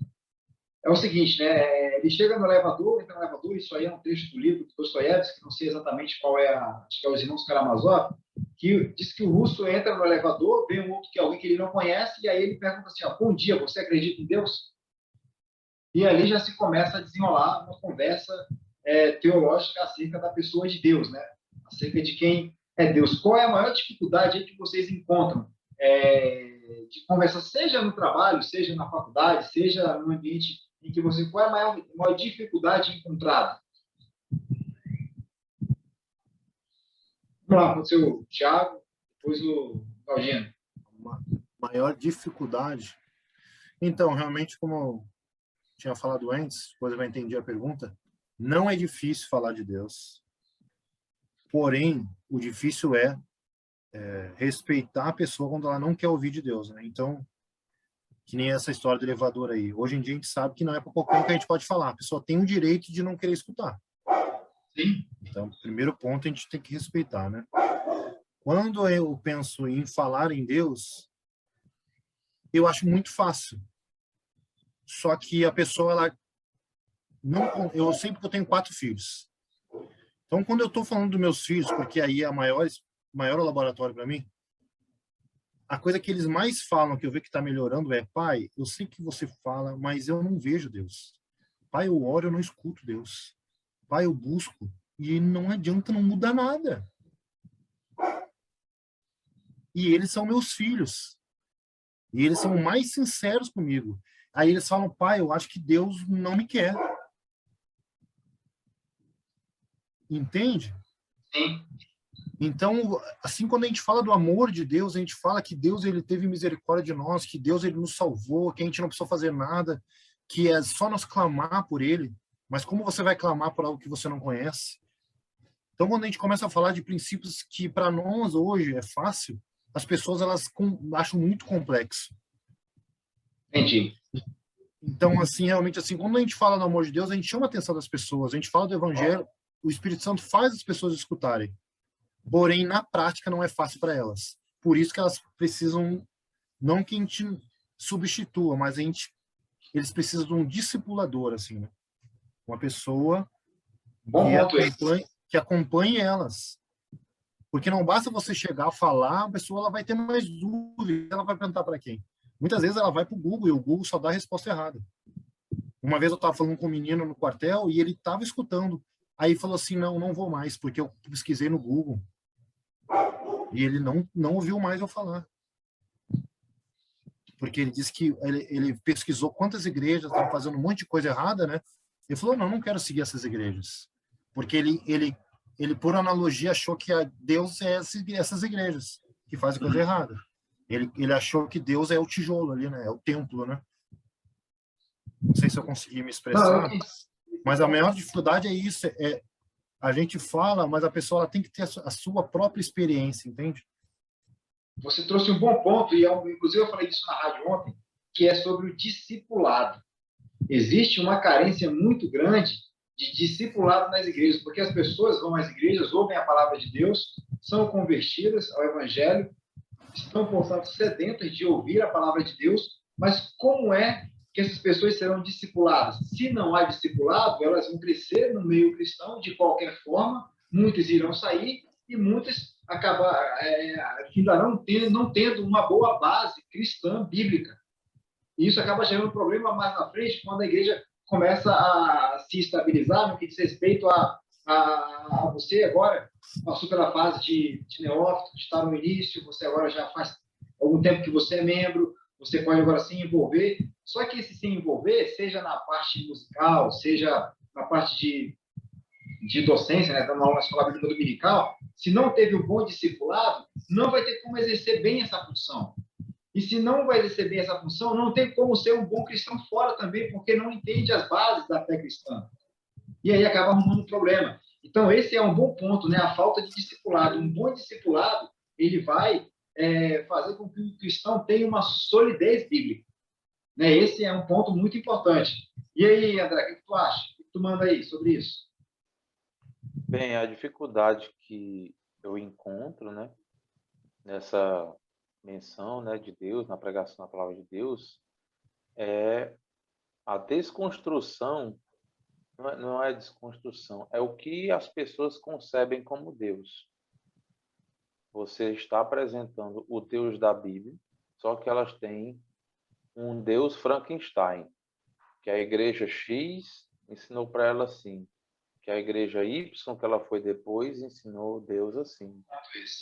é o seguinte, né? Ele chega no elevador, entra no elevador, isso aí é um trecho do livro do Dostoiévski, que não sei exatamente qual é, acho que é Os Irmãos Karamazov, que diz que o russo entra no elevador, vê um outro que é alguém que ele não conhece, e aí ele pergunta assim, ó, bom dia, você acredita em Deus? E ali já se começa a desenrolar uma conversa teológica acerca da pessoa de Deus, né? Acerca de quem é Deus. Qual é a maior dificuldade que vocês encontram de conversa, seja no trabalho, seja na faculdade, seja no ambiente em que você... Qual é a maior dificuldade encontrada? Vamos lá, pode ser o Thiago, depois o Claudino. Maior dificuldade? Então, realmente, como eu tinha falado antes, depois eu entendi a pergunta, não é difícil falar de Deus, porém, o difícil é respeitar a pessoa quando ela não quer ouvir de Deus, né? Então, que nem essa história do elevador aí. Hoje em dia a gente sabe que não é para qualquer um que a gente pode falar. A pessoa tem o direito de não querer escutar. Sim. Então, primeiro ponto a gente tem que respeitar, né? Quando eu penso em falar em Deus, eu acho muito fácil. Só que a pessoa, ela não... Eu sempre que eu tenho 4 filhos. Então, quando eu estou falando dos meus filhos, porque aí é maior laboratório para mim, a coisa que eles mais falam, que eu vejo que está melhorando, é: pai, eu sei que você fala, mas eu não vejo Deus. Pai, eu oro, eu não escuto Deus. Pai, eu busco, e não adianta, não muda nada. E eles são meus filhos. E eles são mais sinceros comigo. Aí eles falam: pai, eu acho que Deus não me quer. Entende? Sim. Então, assim, quando a gente fala do amor de Deus, a gente fala que Deus, ele teve misericórdia de nós, que Deus, ele nos salvou, que a gente não precisou fazer nada, que é só nós clamar por ele. Mas como você vai clamar por algo que você não conhece? Então, quando a gente começa a falar de princípios que para nós hoje é fácil, as pessoas elas acham muito complexo. Entendi. Então, assim, realmente, assim, quando a gente fala do amor de Deus, a gente chama a atenção das pessoas, a gente fala do evangelho, o Espírito Santo faz as pessoas escutarem. Porém, na prática, não é fácil para elas. Por isso que elas precisam, não que a gente substitua, mas eles precisam de um discipulador, assim, né? Uma pessoa que acompanhe elas. Porque não basta você chegar a falar, a pessoa ela vai ter mais dúvidas, ela vai perguntar para quem? Muitas vezes ela vai para o Google e o Google só dá a resposta errada. Uma vez eu estava falando com um menino no quartel e ele estava escutando. Aí falou assim: não vou mais, porque eu pesquisei no Google. E ele não ouviu mais eu falar. Porque ele disse que ele pesquisou quantas igrejas estavam fazendo um monte de coisa errada, né? Ele falou: não quero seguir essas igrejas. Porque ele por analogia, achou que Deus é essas igrejas que fazem coisa errada. Ele achou que Deus é o tijolo ali, né? É o templo, né? Não sei se eu consegui me expressar, mas a maior dificuldade é isso, a gente fala, mas a pessoa ela tem que ter a sua própria experiência, entende? você trouxe um bom ponto, e inclusive eu falei disso na rádio ontem, que é sobre o discipulado. Existe uma carência muito grande de discipulado nas igrejas, porque as pessoas vão às igrejas, ouvem a palavra de Deus, são convertidas ao evangelho, estão, portanto, sedentas de ouvir a palavra de Deus, mas como é que essas pessoas serão discipuladas? Se não há discipulado, elas vão crescer no meio cristão de qualquer forma, muitas irão sair e muitas acabarão não tendo uma boa base cristã bíblica. E isso acaba gerando problema mais na frente, quando a igreja começa a se estabilizar no que diz respeito a você agora, passou pela fase de neófito, de estar no início, você agora já faz algum tempo que você é membro, você pode agora se envolver, só que esse se envolver, seja na parte musical, seja na parte de docência, né, dando aula na escola bíblica dominical, se não teve um bom discipulado, não vai ter como exercer bem essa função. E se não vai receber essa função, não tem como ser um bom cristão fora também, porque não entende as bases da fé cristã. E aí acaba arrumando um problema. Então, esse é um bom ponto, né? A falta de discipulado. Um bom discipulado, ele vai fazer com que o cristão tenha uma solidez bíblica. Né? Esse é um ponto muito importante. E aí, André, o que tu acha? O que tu manda aí sobre isso? Bem, a dificuldade que eu encontro, né, nessa menção, né, de Deus, na pregação da palavra de Deus, é a desconstrução. Não é desconstrução, é o que as pessoas concebem como Deus. Você está apresentando o Deus da Bíblia, só que elas têm um Deus Frankenstein, que a igreja X ensinou para ela assim, que a igreja Y, que ela foi depois, ensinou Deus assim,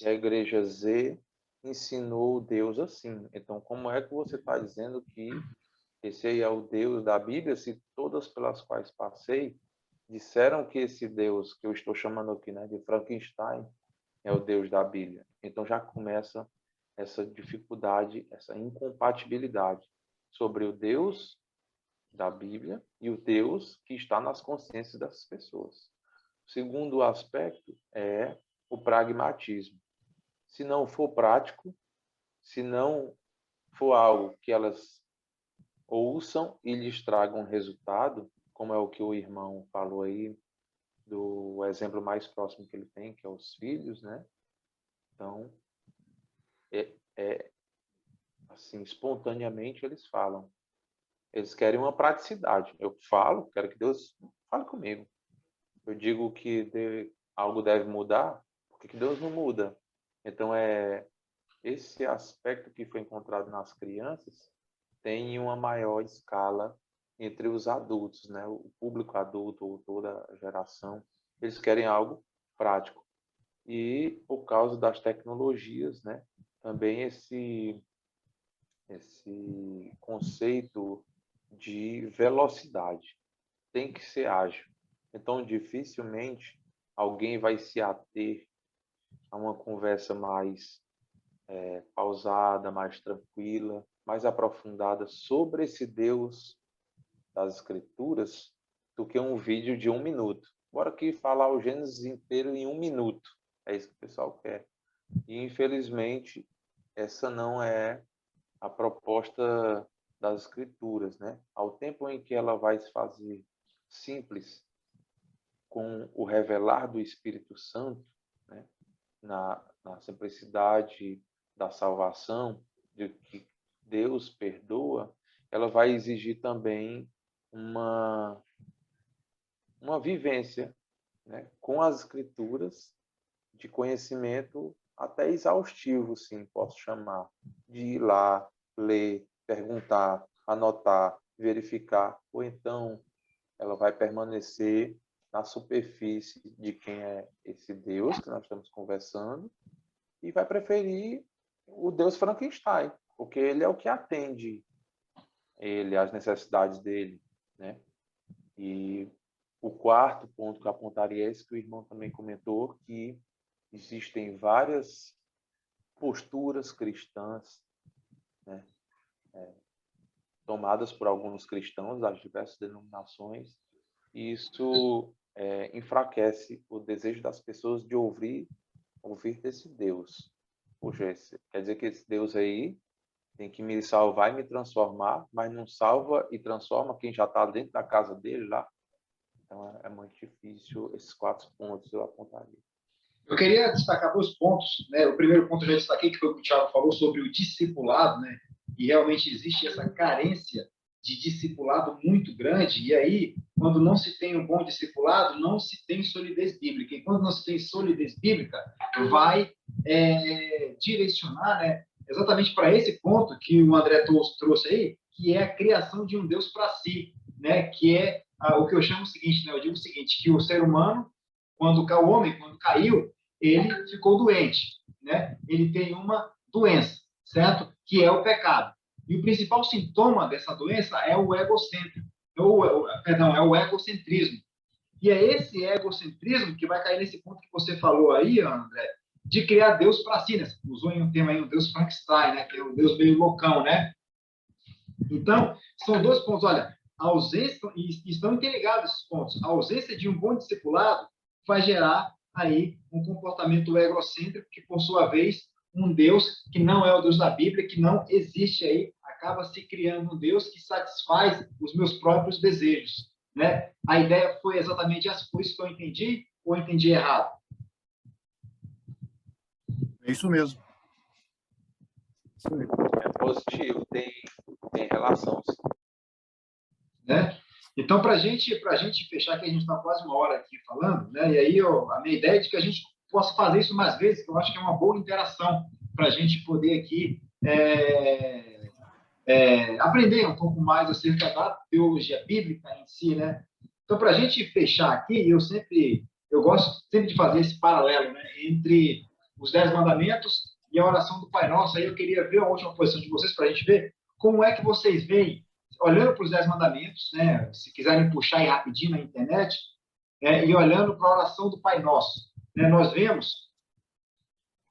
e a igreja Z ensinou Deus assim. Então, como é que você está dizendo que esse aí é o Deus da Bíblia, se todas pelas quais passei disseram que esse Deus, que eu estou chamando aqui, né, de Frankenstein, é o Deus da Bíblia? Então já começa essa dificuldade, essa incompatibilidade sobre o Deus da Bíblia e o Deus que está nas consciências das pessoas. O segundo aspecto é o pragmatismo. Se não for prático, se não for algo que elas ouçam e lhes tragam resultado, como é o que o irmão falou aí, do exemplo mais próximo que ele tem, que é os filhos, né? Então, assim, espontaneamente eles falam. Eles querem uma praticidade. Eu falo, quero que Deus fale comigo. Eu digo que algo deve mudar, por que Deus não muda? Então, esse aspecto que foi encontrado nas crianças tem uma maior escala entre os adultos, né? O público adulto, ou toda a geração, eles querem algo prático. E por causa das tecnologias, né? Também esse conceito de velocidade tem que ser ágil. Então, dificilmente alguém vai se ater a uma conversa mais pausada, mais tranquila, mais aprofundada sobre esse Deus das Escrituras do que um vídeo de 1 minuto. Bora aqui falar o Gênesis inteiro em 1 minuto. É isso que o pessoal quer. E, infelizmente, essa não é a proposta das Escrituras, né? Ao tempo em que ela vai se fazer simples com o revelar do Espírito Santo, né? Na simplicidade da salvação, de que Deus perdoa, ela vai exigir também uma vivência, né, com as Escrituras, de conhecimento até exaustivo, sim, posso chamar, de ir lá, ler, perguntar, anotar, verificar, ou então ela vai permanecer na superfície de quem é esse Deus que nós estamos conversando e vai preferir o Deus Frankenstein, porque ele é o que atende ele, as necessidades dele, né? E o quarto ponto que eu apontaria é esse que o irmão também comentou, que existem várias posturas cristãs, né, tomadas por alguns cristãos das diversas denominações, e isso enfraquece o desejo das pessoas de ouvir desse Deus. Poxa, quer dizer que esse Deus aí tem que me salvar e me transformar, mas não salva e transforma quem já está dentro da casa dele lá. Então é muito difícil esses 4 pontos eu apontaria. Eu queria destacar 2 pontos, né? O primeiro ponto eu já destaquei, que foi o que o Thiago falou sobre o discipulado, né? E realmente existe essa carência de discipulado muito grande, e aí, quando não se tem um bom discipulado, não se tem solidez bíblica, e quando não se tem solidez bíblica, vai direcionar, né, exatamente para esse ponto que o André trouxe aí, que é a criação de um Deus para si, né, que é o que eu chamo o seguinte, né, eu digo o seguinte, que o ser humano, quando caiu, ele ficou doente, né, ele tem uma doença, certo? Que é o pecado. E o principal sintoma dessa doença é o egocentrismo, é o egocentrismo. E é esse egocentrismo que vai cair nesse ponto que você falou aí, André, de criar Deus para si, né? Você usou em um tema aí, o Deus Frankenstein, né? Que é o Deus meio loucão, né? Então, são 2 pontos. Olha, a ausência, e estão interligados esses pontos, a ausência de um bom discipulado vai gerar aí um comportamento egocêntrico que, por sua vez, um Deus que não é o Deus da Bíblia, que não existe aí, acaba se criando um Deus que satisfaz os meus próprios desejos, né? A ideia foi exatamente essa, foi isso que eu entendi, ou entendi errado? É isso mesmo. É positivo, tem relação. Né? Então, para a gente fechar, que a gente está quase 1 hora aqui falando, né? E aí a minha ideia é de que a gente possa fazer isso mais vezes, que eu acho que é uma boa interação para a gente poder aqui aprender um pouco mais acerca da teologia bíblica em si, né? Então, para a gente fechar aqui, eu gosto sempre de fazer esse paralelo, né, entre os 10 mandamentos e a oração do Pai Nosso. Aí eu queria ver a última posição de vocês para a gente ver como é que vocês veem, olhando para os 10 mandamentos, né, se quiserem puxar aí rapidinho na internet, e olhando para a oração do Pai Nosso. Né, nós vemos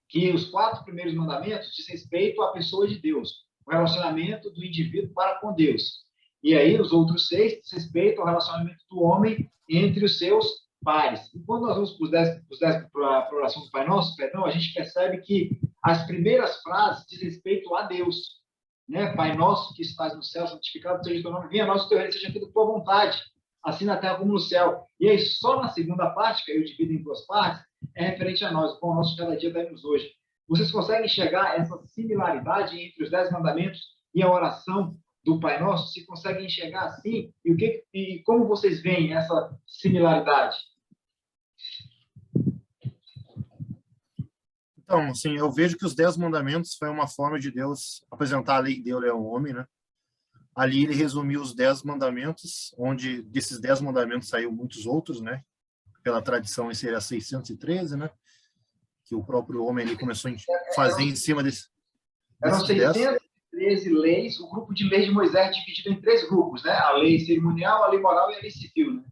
que os 4 primeiros mandamentos diz respeito à pessoa de Deus, o relacionamento do indivíduo para com Deus. E aí os outros 6 diz respeito ao relacionamento do homem entre os seus pares. E quando nós vamos para a oração do Pai Nosso, perdão, a gente percebe que as primeiras frases diz respeito a Deus. Né? Pai nosso que estás no céu, santificado seja o teu nome, venha a nós o teu reino, seja feita a tua vontade, assim na terra como no céu. E aí, só na segunda parte, que eu divido em 2 partes, é referente a nós, o pão nosso cada dia dá-nos hoje. Vocês conseguem enxergar essa similaridade entre os 10 mandamentos e a oração do Pai Nosso? Se conseguem enxergar assim, e como vocês veem essa similaridade? Então, assim, eu vejo que os 10 mandamentos foi uma forma de Deus apresentar a lei dele ao homem, né? Ali ele resumiu os 10 mandamentos, onde desses 10 mandamentos saiu muitos outros, né? Pela tradição, esse era 613, né? Que o próprio homem ali começou a fazer em cima desses 10. Eram 613 leis, o grupo de leis de Moisés é dividido em 3 grupos, né? A lei cerimonial, a lei moral e a lei civil, né?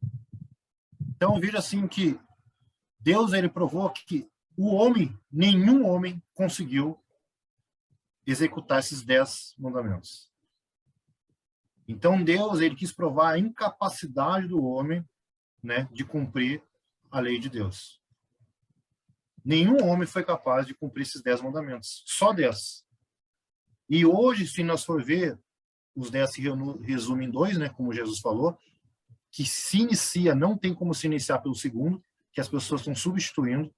Então, eu vejo assim que Deus, ele provou que nenhum homem conseguiu executar esses 10 mandamentos. Então, Deus, ele quis provar a incapacidade do homem, né, de cumprir a lei de Deus. Nenhum homem foi capaz de cumprir esses 10 mandamentos, só 10. E hoje, se nós for ver, os 10 se resumem em 2, né, como Jesus falou, que se inicia, não tem como se iniciar pelo segundo, que as pessoas estão substituindo.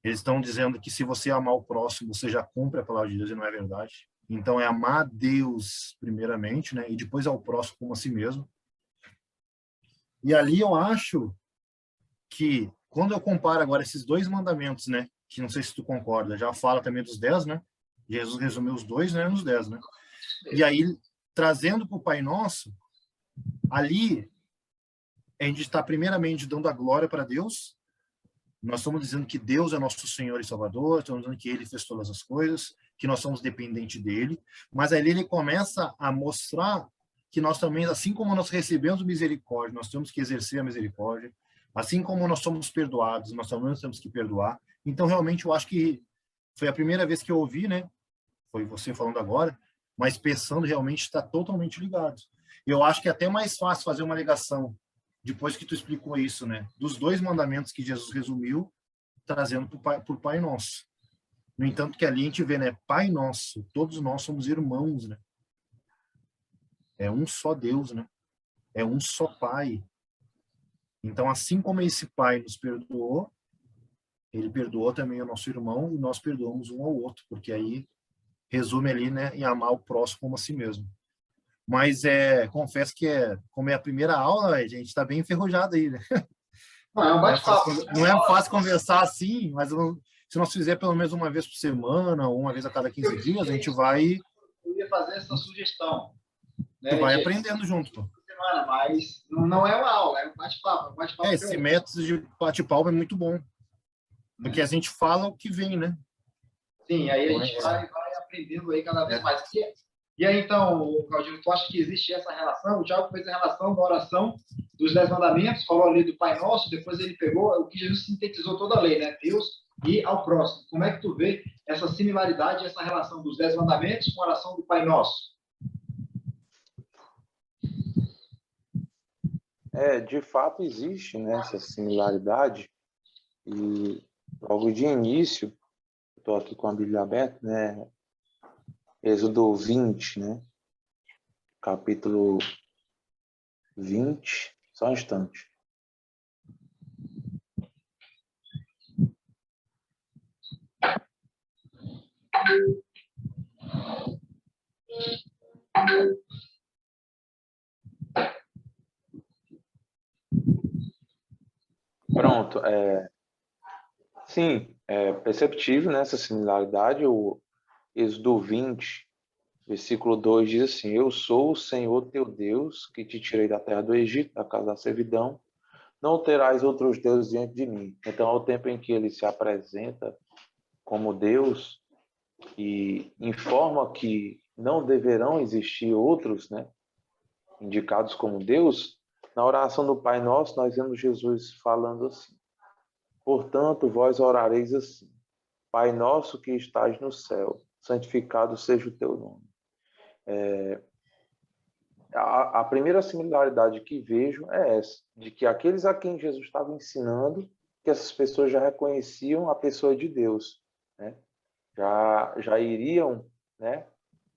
Eles estão dizendo que se você amar o próximo, você já cumpre a palavra de Deus, e não é verdade. Então, é amar Deus primeiramente, né? E depois ao próximo como a si mesmo. E ali eu acho que, quando eu comparo agora esses 2 mandamentos, né? Que não sei se tu concorda, já fala também dos 10, né? Jesus resumiu os 2, né? Nos 10, né? E aí, trazendo para o Pai Nosso, ali, a gente está primeiramente dando a glória para Deus. Nós estamos dizendo que Deus é nosso Senhor e Salvador, estamos dizendo que Ele fez todas as coisas, que nós somos dependentes dEle, mas ali Ele começa a mostrar que nós também, assim como nós recebemos misericórdia, nós temos que exercer a misericórdia, assim como nós somos perdoados, nós também temos que perdoar. Então, realmente, eu acho que foi a primeira vez que eu ouvi, né? Foi você falando agora, mas pensando realmente está totalmente ligado. Eu acho que é até mais fácil fazer uma ligação depois que tu explicou isso, né? Dos 2 mandamentos que Jesus resumiu, trazendo para o Pai Nosso. No entanto, que ali a gente vê, né? Pai nosso, todos nós somos irmãos, né? É um só Deus, né? É um só Pai. Então, assim como esse Pai nos perdoou, ele perdoou também o nosso irmão e nós perdoamos um ao outro, porque aí resume ali, né, em amar o próximo como a si mesmo. Mas confesso que como é a primeira aula, a gente está bem enferrujado aí, né? Não, é um bate-papo. Não é fácil conversar assim, mas se nós fizer pelo menos uma vez por semana ou uma vez a cada 15 dias, a gente vai Eu ia fazer essa sugestão, né, aprendendo junto, pô. semana, mas não é uma aula, é um bate-papo. Esse método de bate-papo é muito bom, porque a gente fala o que vem, né? Sim, aí a gente vai aprendendo aí cada vez mais. E aí, então, Claudinho, tu acha que existe essa relação? O Tiago fez a relação da oração dos 10 mandamentos, falou ali do Pai Nosso, depois ele pegou o que Jesus sintetizou toda a lei, né? Deus e ao próximo. Como é que tu vê essa similaridade, essa relação dos 10 mandamentos com a oração do Pai Nosso? De fato existe, né, essa similaridade, e logo de início, estou aqui com a Bíblia aberta, né, Êxodo 20, né, capítulo 20, só um instante. Pronto, sim, é perceptível, né, essa similaridade. O Êxodo 20, versículo 2 diz assim: Eu sou o Senhor teu Deus, que te tirei da terra do Egito, da casa da servidão. Não terás outros deuses diante de mim. Então, ao tempo em que ele se apresenta como Deus e informa que não deverão existir outros, né, indicados como Deus, na oração do Pai Nosso, nós vemos Jesus falando assim: Portanto, vós orareis assim: Pai nosso que estás no céu, santificado seja o teu nome. A primeira similaridade que vejo é essa, de que aqueles a quem Jesus estava ensinando, que essas pessoas já reconheciam a pessoa de Deus, né? Já iriam, né,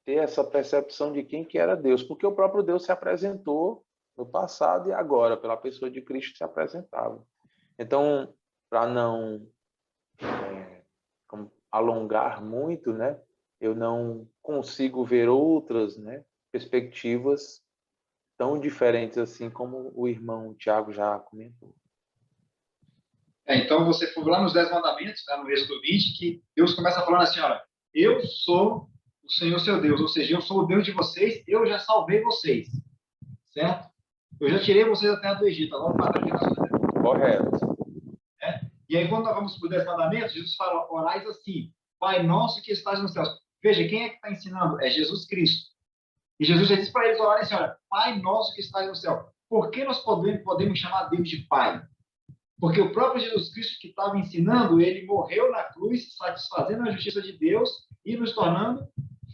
ter essa percepção de quem que era Deus, porque o próprio Deus se apresentou no passado e agora, pela pessoa de Cristo, se apresentava. Então, para não alongar muito, né, eu não consigo ver outras, né, perspectivas tão diferentes assim como o irmão Tiago já comentou. Então, você foi lá nos 10 mandamentos, né, no Êxodo 20, que Deus começa falando assim, olha, eu sou o Senhor seu Deus, ou seja, eu sou o Deus de vocês, eu já salvei vocês, certo? Eu já tirei vocês da terra do Egito, agora o padrão de nacionalidade. Correto. E aí, quando nós vamos para os 10 mandamentos, Jesus fala, orais assim, Pai nosso que estás nos céus. Veja, quem é que está ensinando? É Jesus Cristo. E Jesus já disse para eles, orarem assim, olha, Pai nosso que estás no céu. Por que nós podemos chamar Deus de Pai? Porque o próprio Jesus Cristo que estava ensinando, ele morreu na cruz, satisfazendo a justiça de Deus e nos tornando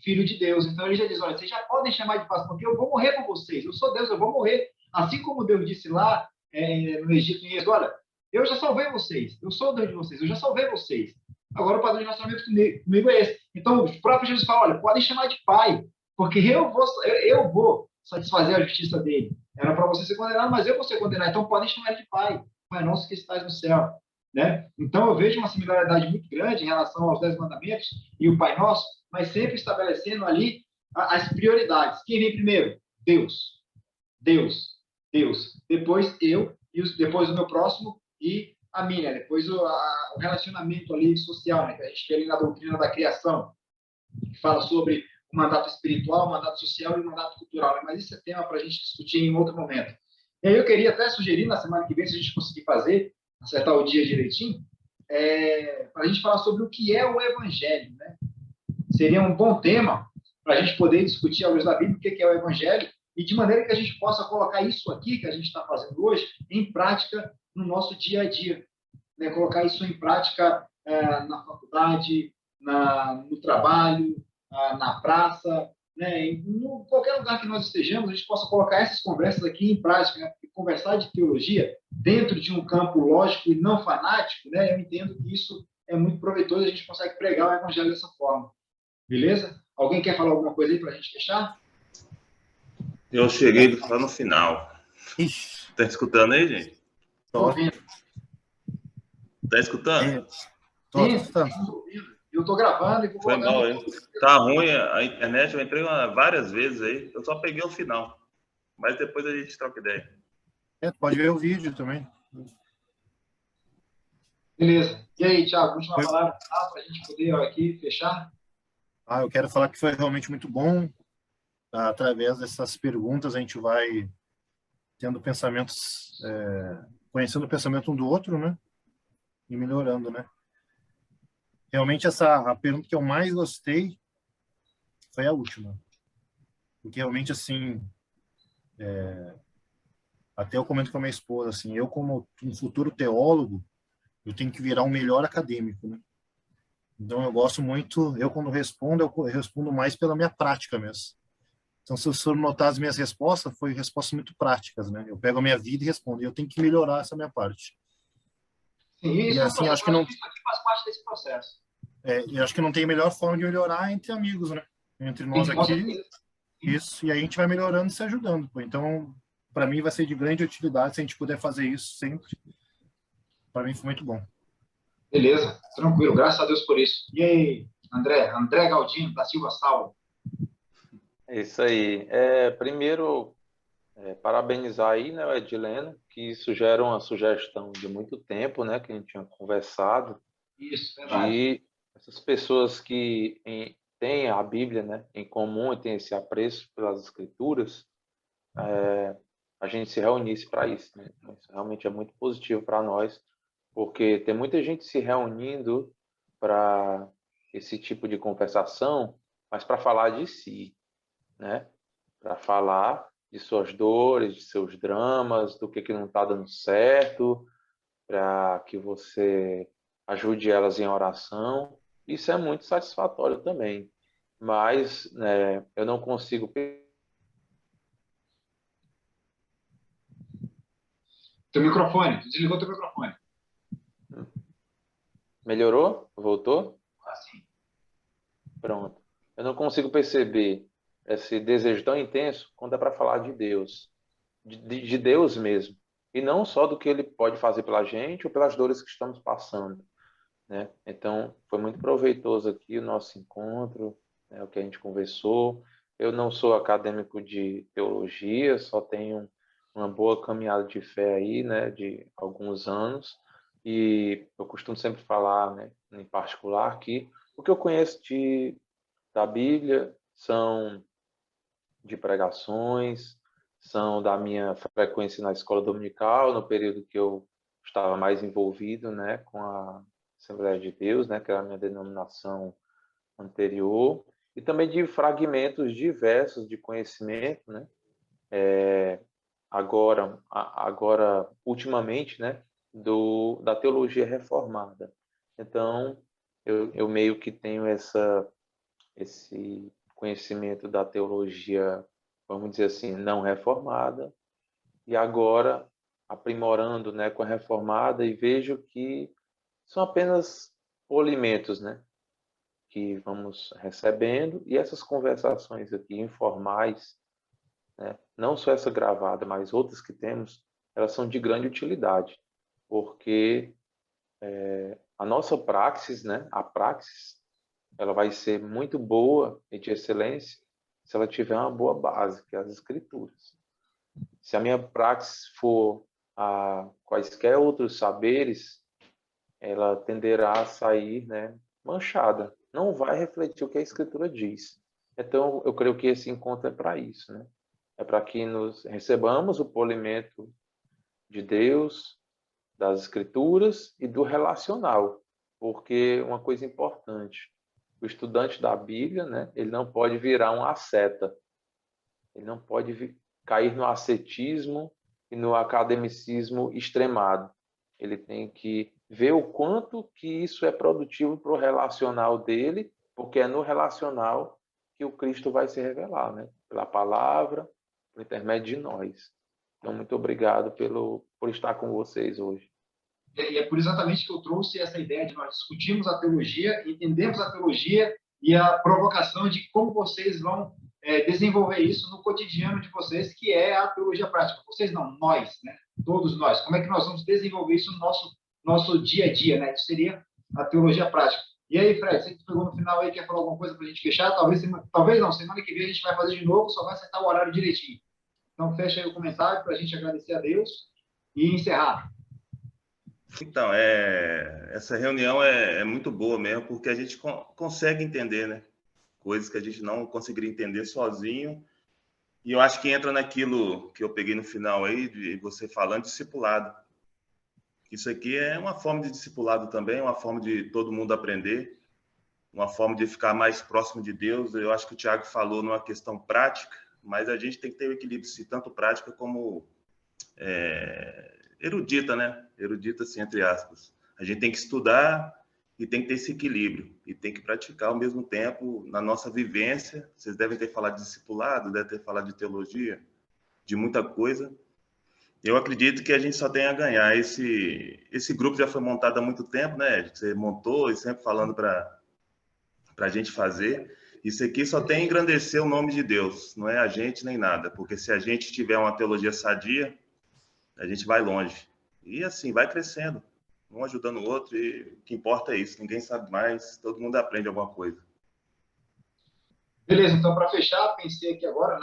filho de Deus. Então ele já diz, olha, vocês já podem chamar de Pai, porque eu vou morrer por vocês. Eu sou Deus, eu vou morrer. Assim como Deus disse lá no Egito, em Êxodo, olha, eu já salvei vocês, eu sou o Deus de vocês, eu já salvei vocês. Agora o padrão de relacionamento comigo é esse. Então o próprio Jesus fala, olha, podem chamar de Pai, porque eu vou satisfazer a justiça dele. Era para você ser condenado, mas eu vou ser condenado. Então podem chamar de Pai. Pai nosso que estás no céu. Né? Então eu vejo uma similaridade muito grande em relação aos 10 mandamentos e o Pai Nosso, mas sempre estabelecendo ali as prioridades. Quem vem primeiro? Deus. Deus. Deus. Depois eu, e depois o meu próximo e a mim, né? Depois o relacionamento ali social, né? Que a gente vê ali na doutrina da criação, que fala sobre o mandato espiritual, o mandato social e o mandato cultural. Né? Mas isso é tema para a gente discutir em outro momento. E aí eu queria até sugerir, na semana que vem, se a gente conseguir fazer, acertar o dia direitinho, para a gente falar sobre o que é o Evangelho. Né? Seria um bom tema para a gente poder discutir, à luz da Bíblia, o que é o Evangelho, e de maneira que a gente possa colocar isso aqui, que a gente está fazendo hoje, em prática no nosso dia a dia. Né? Colocar isso em prática na faculdade, no trabalho, na praça, né? Em qualquer lugar que nós estejamos, a gente possa colocar essas conversas aqui em prática, né? Conversar de teologia dentro de um campo lógico e não fanático, né? Eu entendo que isso é muito proveitoso, a gente consegue pregar o evangelho dessa forma. Beleza? Alguém quer falar alguma coisa aí para a gente fechar? Eu cheguei só no final. Ixi, Tá escutando aí, gente? Estou tô, ouvindo. Tá escutando? tô Sim, escutando. estou ouvindo. Eu estou gravando e vou Foi rodando. mal, hein? Tá ruim a internet, eu entrei várias vezes aí. Eu só peguei o final. Mas depois a gente troca ideia. Pode ver o vídeo também. Beleza. E aí, Thiago, última Foi- palavra para a gente poder aqui fechar? eu quero falar que foi realmente muito bom. Através dessas perguntas, a gente vai tendo pensamentos, conhecendo o pensamento um do outro, né? E melhorando, né? Realmente, a pergunta que eu mais gostei foi a última. Porque realmente, assim, até eu comento com a minha esposa, assim, eu como um futuro teólogo, eu tenho que virar um melhor acadêmico, né? Então, eu gosto muito, eu quando respondo, eu respondo mais pela minha prática mesmo. Então, se você notar as minhas respostas, foi respostas muito práticas, né? Eu pego a minha vida e respondo, e eu tenho que melhorar essa minha parte. Sim, E isso é um assim, processo. acho que Eu acho não, que isso aqui faz parte desse processo. eu acho que não tem melhor forma de melhorar entre amigos, né? Entre nós Com aqui, certeza. isso, e aí a gente vai melhorando e se ajudando, pô. Então, para mim vai ser de grande utilidade se a gente puder fazer isso sempre. Para mim foi muito bom. Beleza, tranquilo, graças a Deus por isso. E aí, André? André Galdino, da Silva Saulo. É isso aí. Primeiro, parabenizar aí, né, o Edileno, que isso já era uma sugestão de muito tempo, né, que a gente tinha conversado, Isso, verdade. de essas pessoas que têm a Bíblia, né, em comum e têm esse apreço pelas Escrituras, a gente se reunisse para isso, né? Isso realmente é muito positivo para nós, porque tem muita gente se reunindo para esse tipo de conversação, mas para falar de si, né? Para falar de suas dores, de seus dramas, do que não está dando certo, para que você ajude elas em oração. Isso é muito satisfatório também. Mas, né, eu não consigo. Teu microfone, tu desligou teu microfone. Melhorou? Voltou? Assim. Pronto. Eu não consigo perceber esse desejo tão intenso quando é para falar de Deus, de Deus mesmo, e não só do que Ele pode fazer pela gente ou pelas dores que estamos passando, né? Então, foi muito proveitoso aqui o nosso encontro, né, o que a gente conversou. Eu não sou acadêmico de teologia, só tenho uma boa caminhada de fé aí, né, de alguns anos, e eu costumo sempre falar, né, em particular, que o que eu conheço da Bíblia são de pregações, são da minha frequência na escola dominical, no período que eu estava mais envolvido, né, com a Assembleia de Deus, né, que era a minha denominação anterior, e também de fragmentos diversos de conhecimento, né, agora ultimamente, né, da teologia reformada. Então, eu meio que tenho esse conhecimento da teologia, vamos dizer assim, não reformada, e agora aprimorando, né, com a reformada, e vejo que são apenas polimentos, né, que vamos recebendo, e essas conversações aqui informais, né, não só essa gravada, mas outras que temos, elas são de grande utilidade, porque a nossa praxis, né, a praxis, ela vai ser muito boa e de excelência se ela tiver uma boa base, que é as escrituras. Se a minha praxis for a quaisquer outros saberes, ela tenderá a sair, né, manchada. Não vai refletir o que a escritura diz. Então, eu creio que esse encontro é para isso, né? É para que nos recebamos o polimento de Deus, das escrituras e do relacional. Porque uma coisa importante, o estudante da Bíblia, né, ele não pode virar um asceta. Ele não pode cair no ascetismo e no academicismo extremado. Ele tem que ver o quanto que isso é produtivo para o relacional dele, porque é no relacional que o Cristo vai se revelar, né? Pela palavra, por intermédio de nós. Então, muito obrigado por estar com vocês hoje. E é por exatamente que eu trouxe essa ideia de nós discutirmos a teologia, entendemos a teologia e a provocação de como vocês vão desenvolver isso no cotidiano de vocês, que é a teologia prática. Vocês não, nós, né? Todos nós. Como é que nós vamos desenvolver isso no nosso dia a dia, né? Isso seria a teologia prática. E aí, Fred, você que pegou no final aí, quer falar alguma coisa para a gente fechar? Talvez não, semana que vem a gente vai fazer de novo, só vai acertar o horário direitinho. Então, fecha aí o comentário para a gente agradecer a Deus e encerrar. Então, essa reunião é muito boa mesmo, porque a gente consegue entender, né? Coisas que a gente não conseguiria entender sozinho. E eu acho que entra naquilo que eu peguei no final aí, de você falando, discipulado. Isso aqui é uma forma de discipulado também, uma forma de todo mundo aprender, uma forma de ficar mais próximo de Deus. Eu acho que o Tiago falou numa questão prática, mas a gente tem que ter o equilíbrio, se tanto prática como erudita, né? Erudita, assim, entre aspas. A gente tem que estudar e tem que ter esse equilíbrio. E tem que praticar ao mesmo tempo na nossa vivência. Vocês devem ter falado de discipulado, devem ter falado de teologia, de muita coisa. Eu acredito que a gente só tem a ganhar. Esse grupo já foi montado há muito tempo, né? Você montou e sempre falando para a gente fazer. Isso aqui só tem a engrandecer o nome de Deus, não é a gente nem nada. Porque se a gente tiver uma teologia sadia, a gente vai longe. E assim, vai crescendo, um ajudando o outro, e o que importa é isso. Ninguém sabe mais, todo mundo aprende alguma coisa. Beleza, então, para fechar, pensei aqui agora,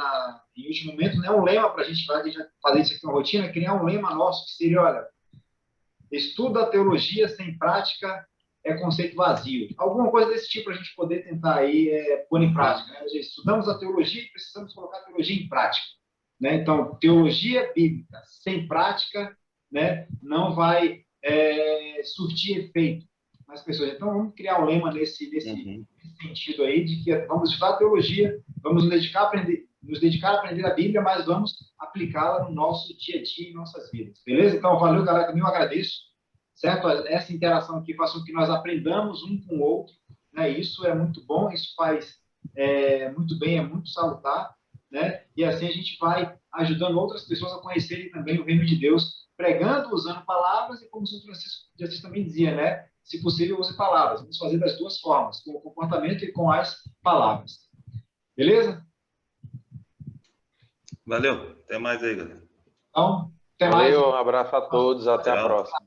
em último momento, né, um lema para a gente fazer isso aqui na rotina, criar um lema nosso, que seria, olha, estudo a teologia sem prática é conceito vazio. Alguma coisa desse tipo para a gente poder tentar aí pôr em prática. Né? Estudamos a teologia e precisamos colocar a teologia em prática. Né? Então, teologia bíblica sem prática, né, não vai surtir efeito nas pessoas. Então, vamos criar um lema nesse sentido aí, de que vamos estudar a teologia, vamos nos dedicar a aprender a Bíblia, mas vamos aplicá-la no nosso dia a dia, em nossas vidas. Beleza? Então, valeu, galera, também eu agradeço. Certo? Essa interação aqui faz com que nós aprendamos um com o outro. Né? Isso é muito bom, isso faz muito bem, é muito salutar. Né? E assim a gente vai ajudando outras pessoas a conhecerem também o reino de Deus, pregando, usando palavras, e como o São Francisco de Assis também dizia, né? Se possível, use palavras. Vamos fazer das duas formas, com o comportamento e com as palavras. Beleza? Valeu, até mais aí, galera. Então, até mais. Valeu, um abraço a todos, até a próxima.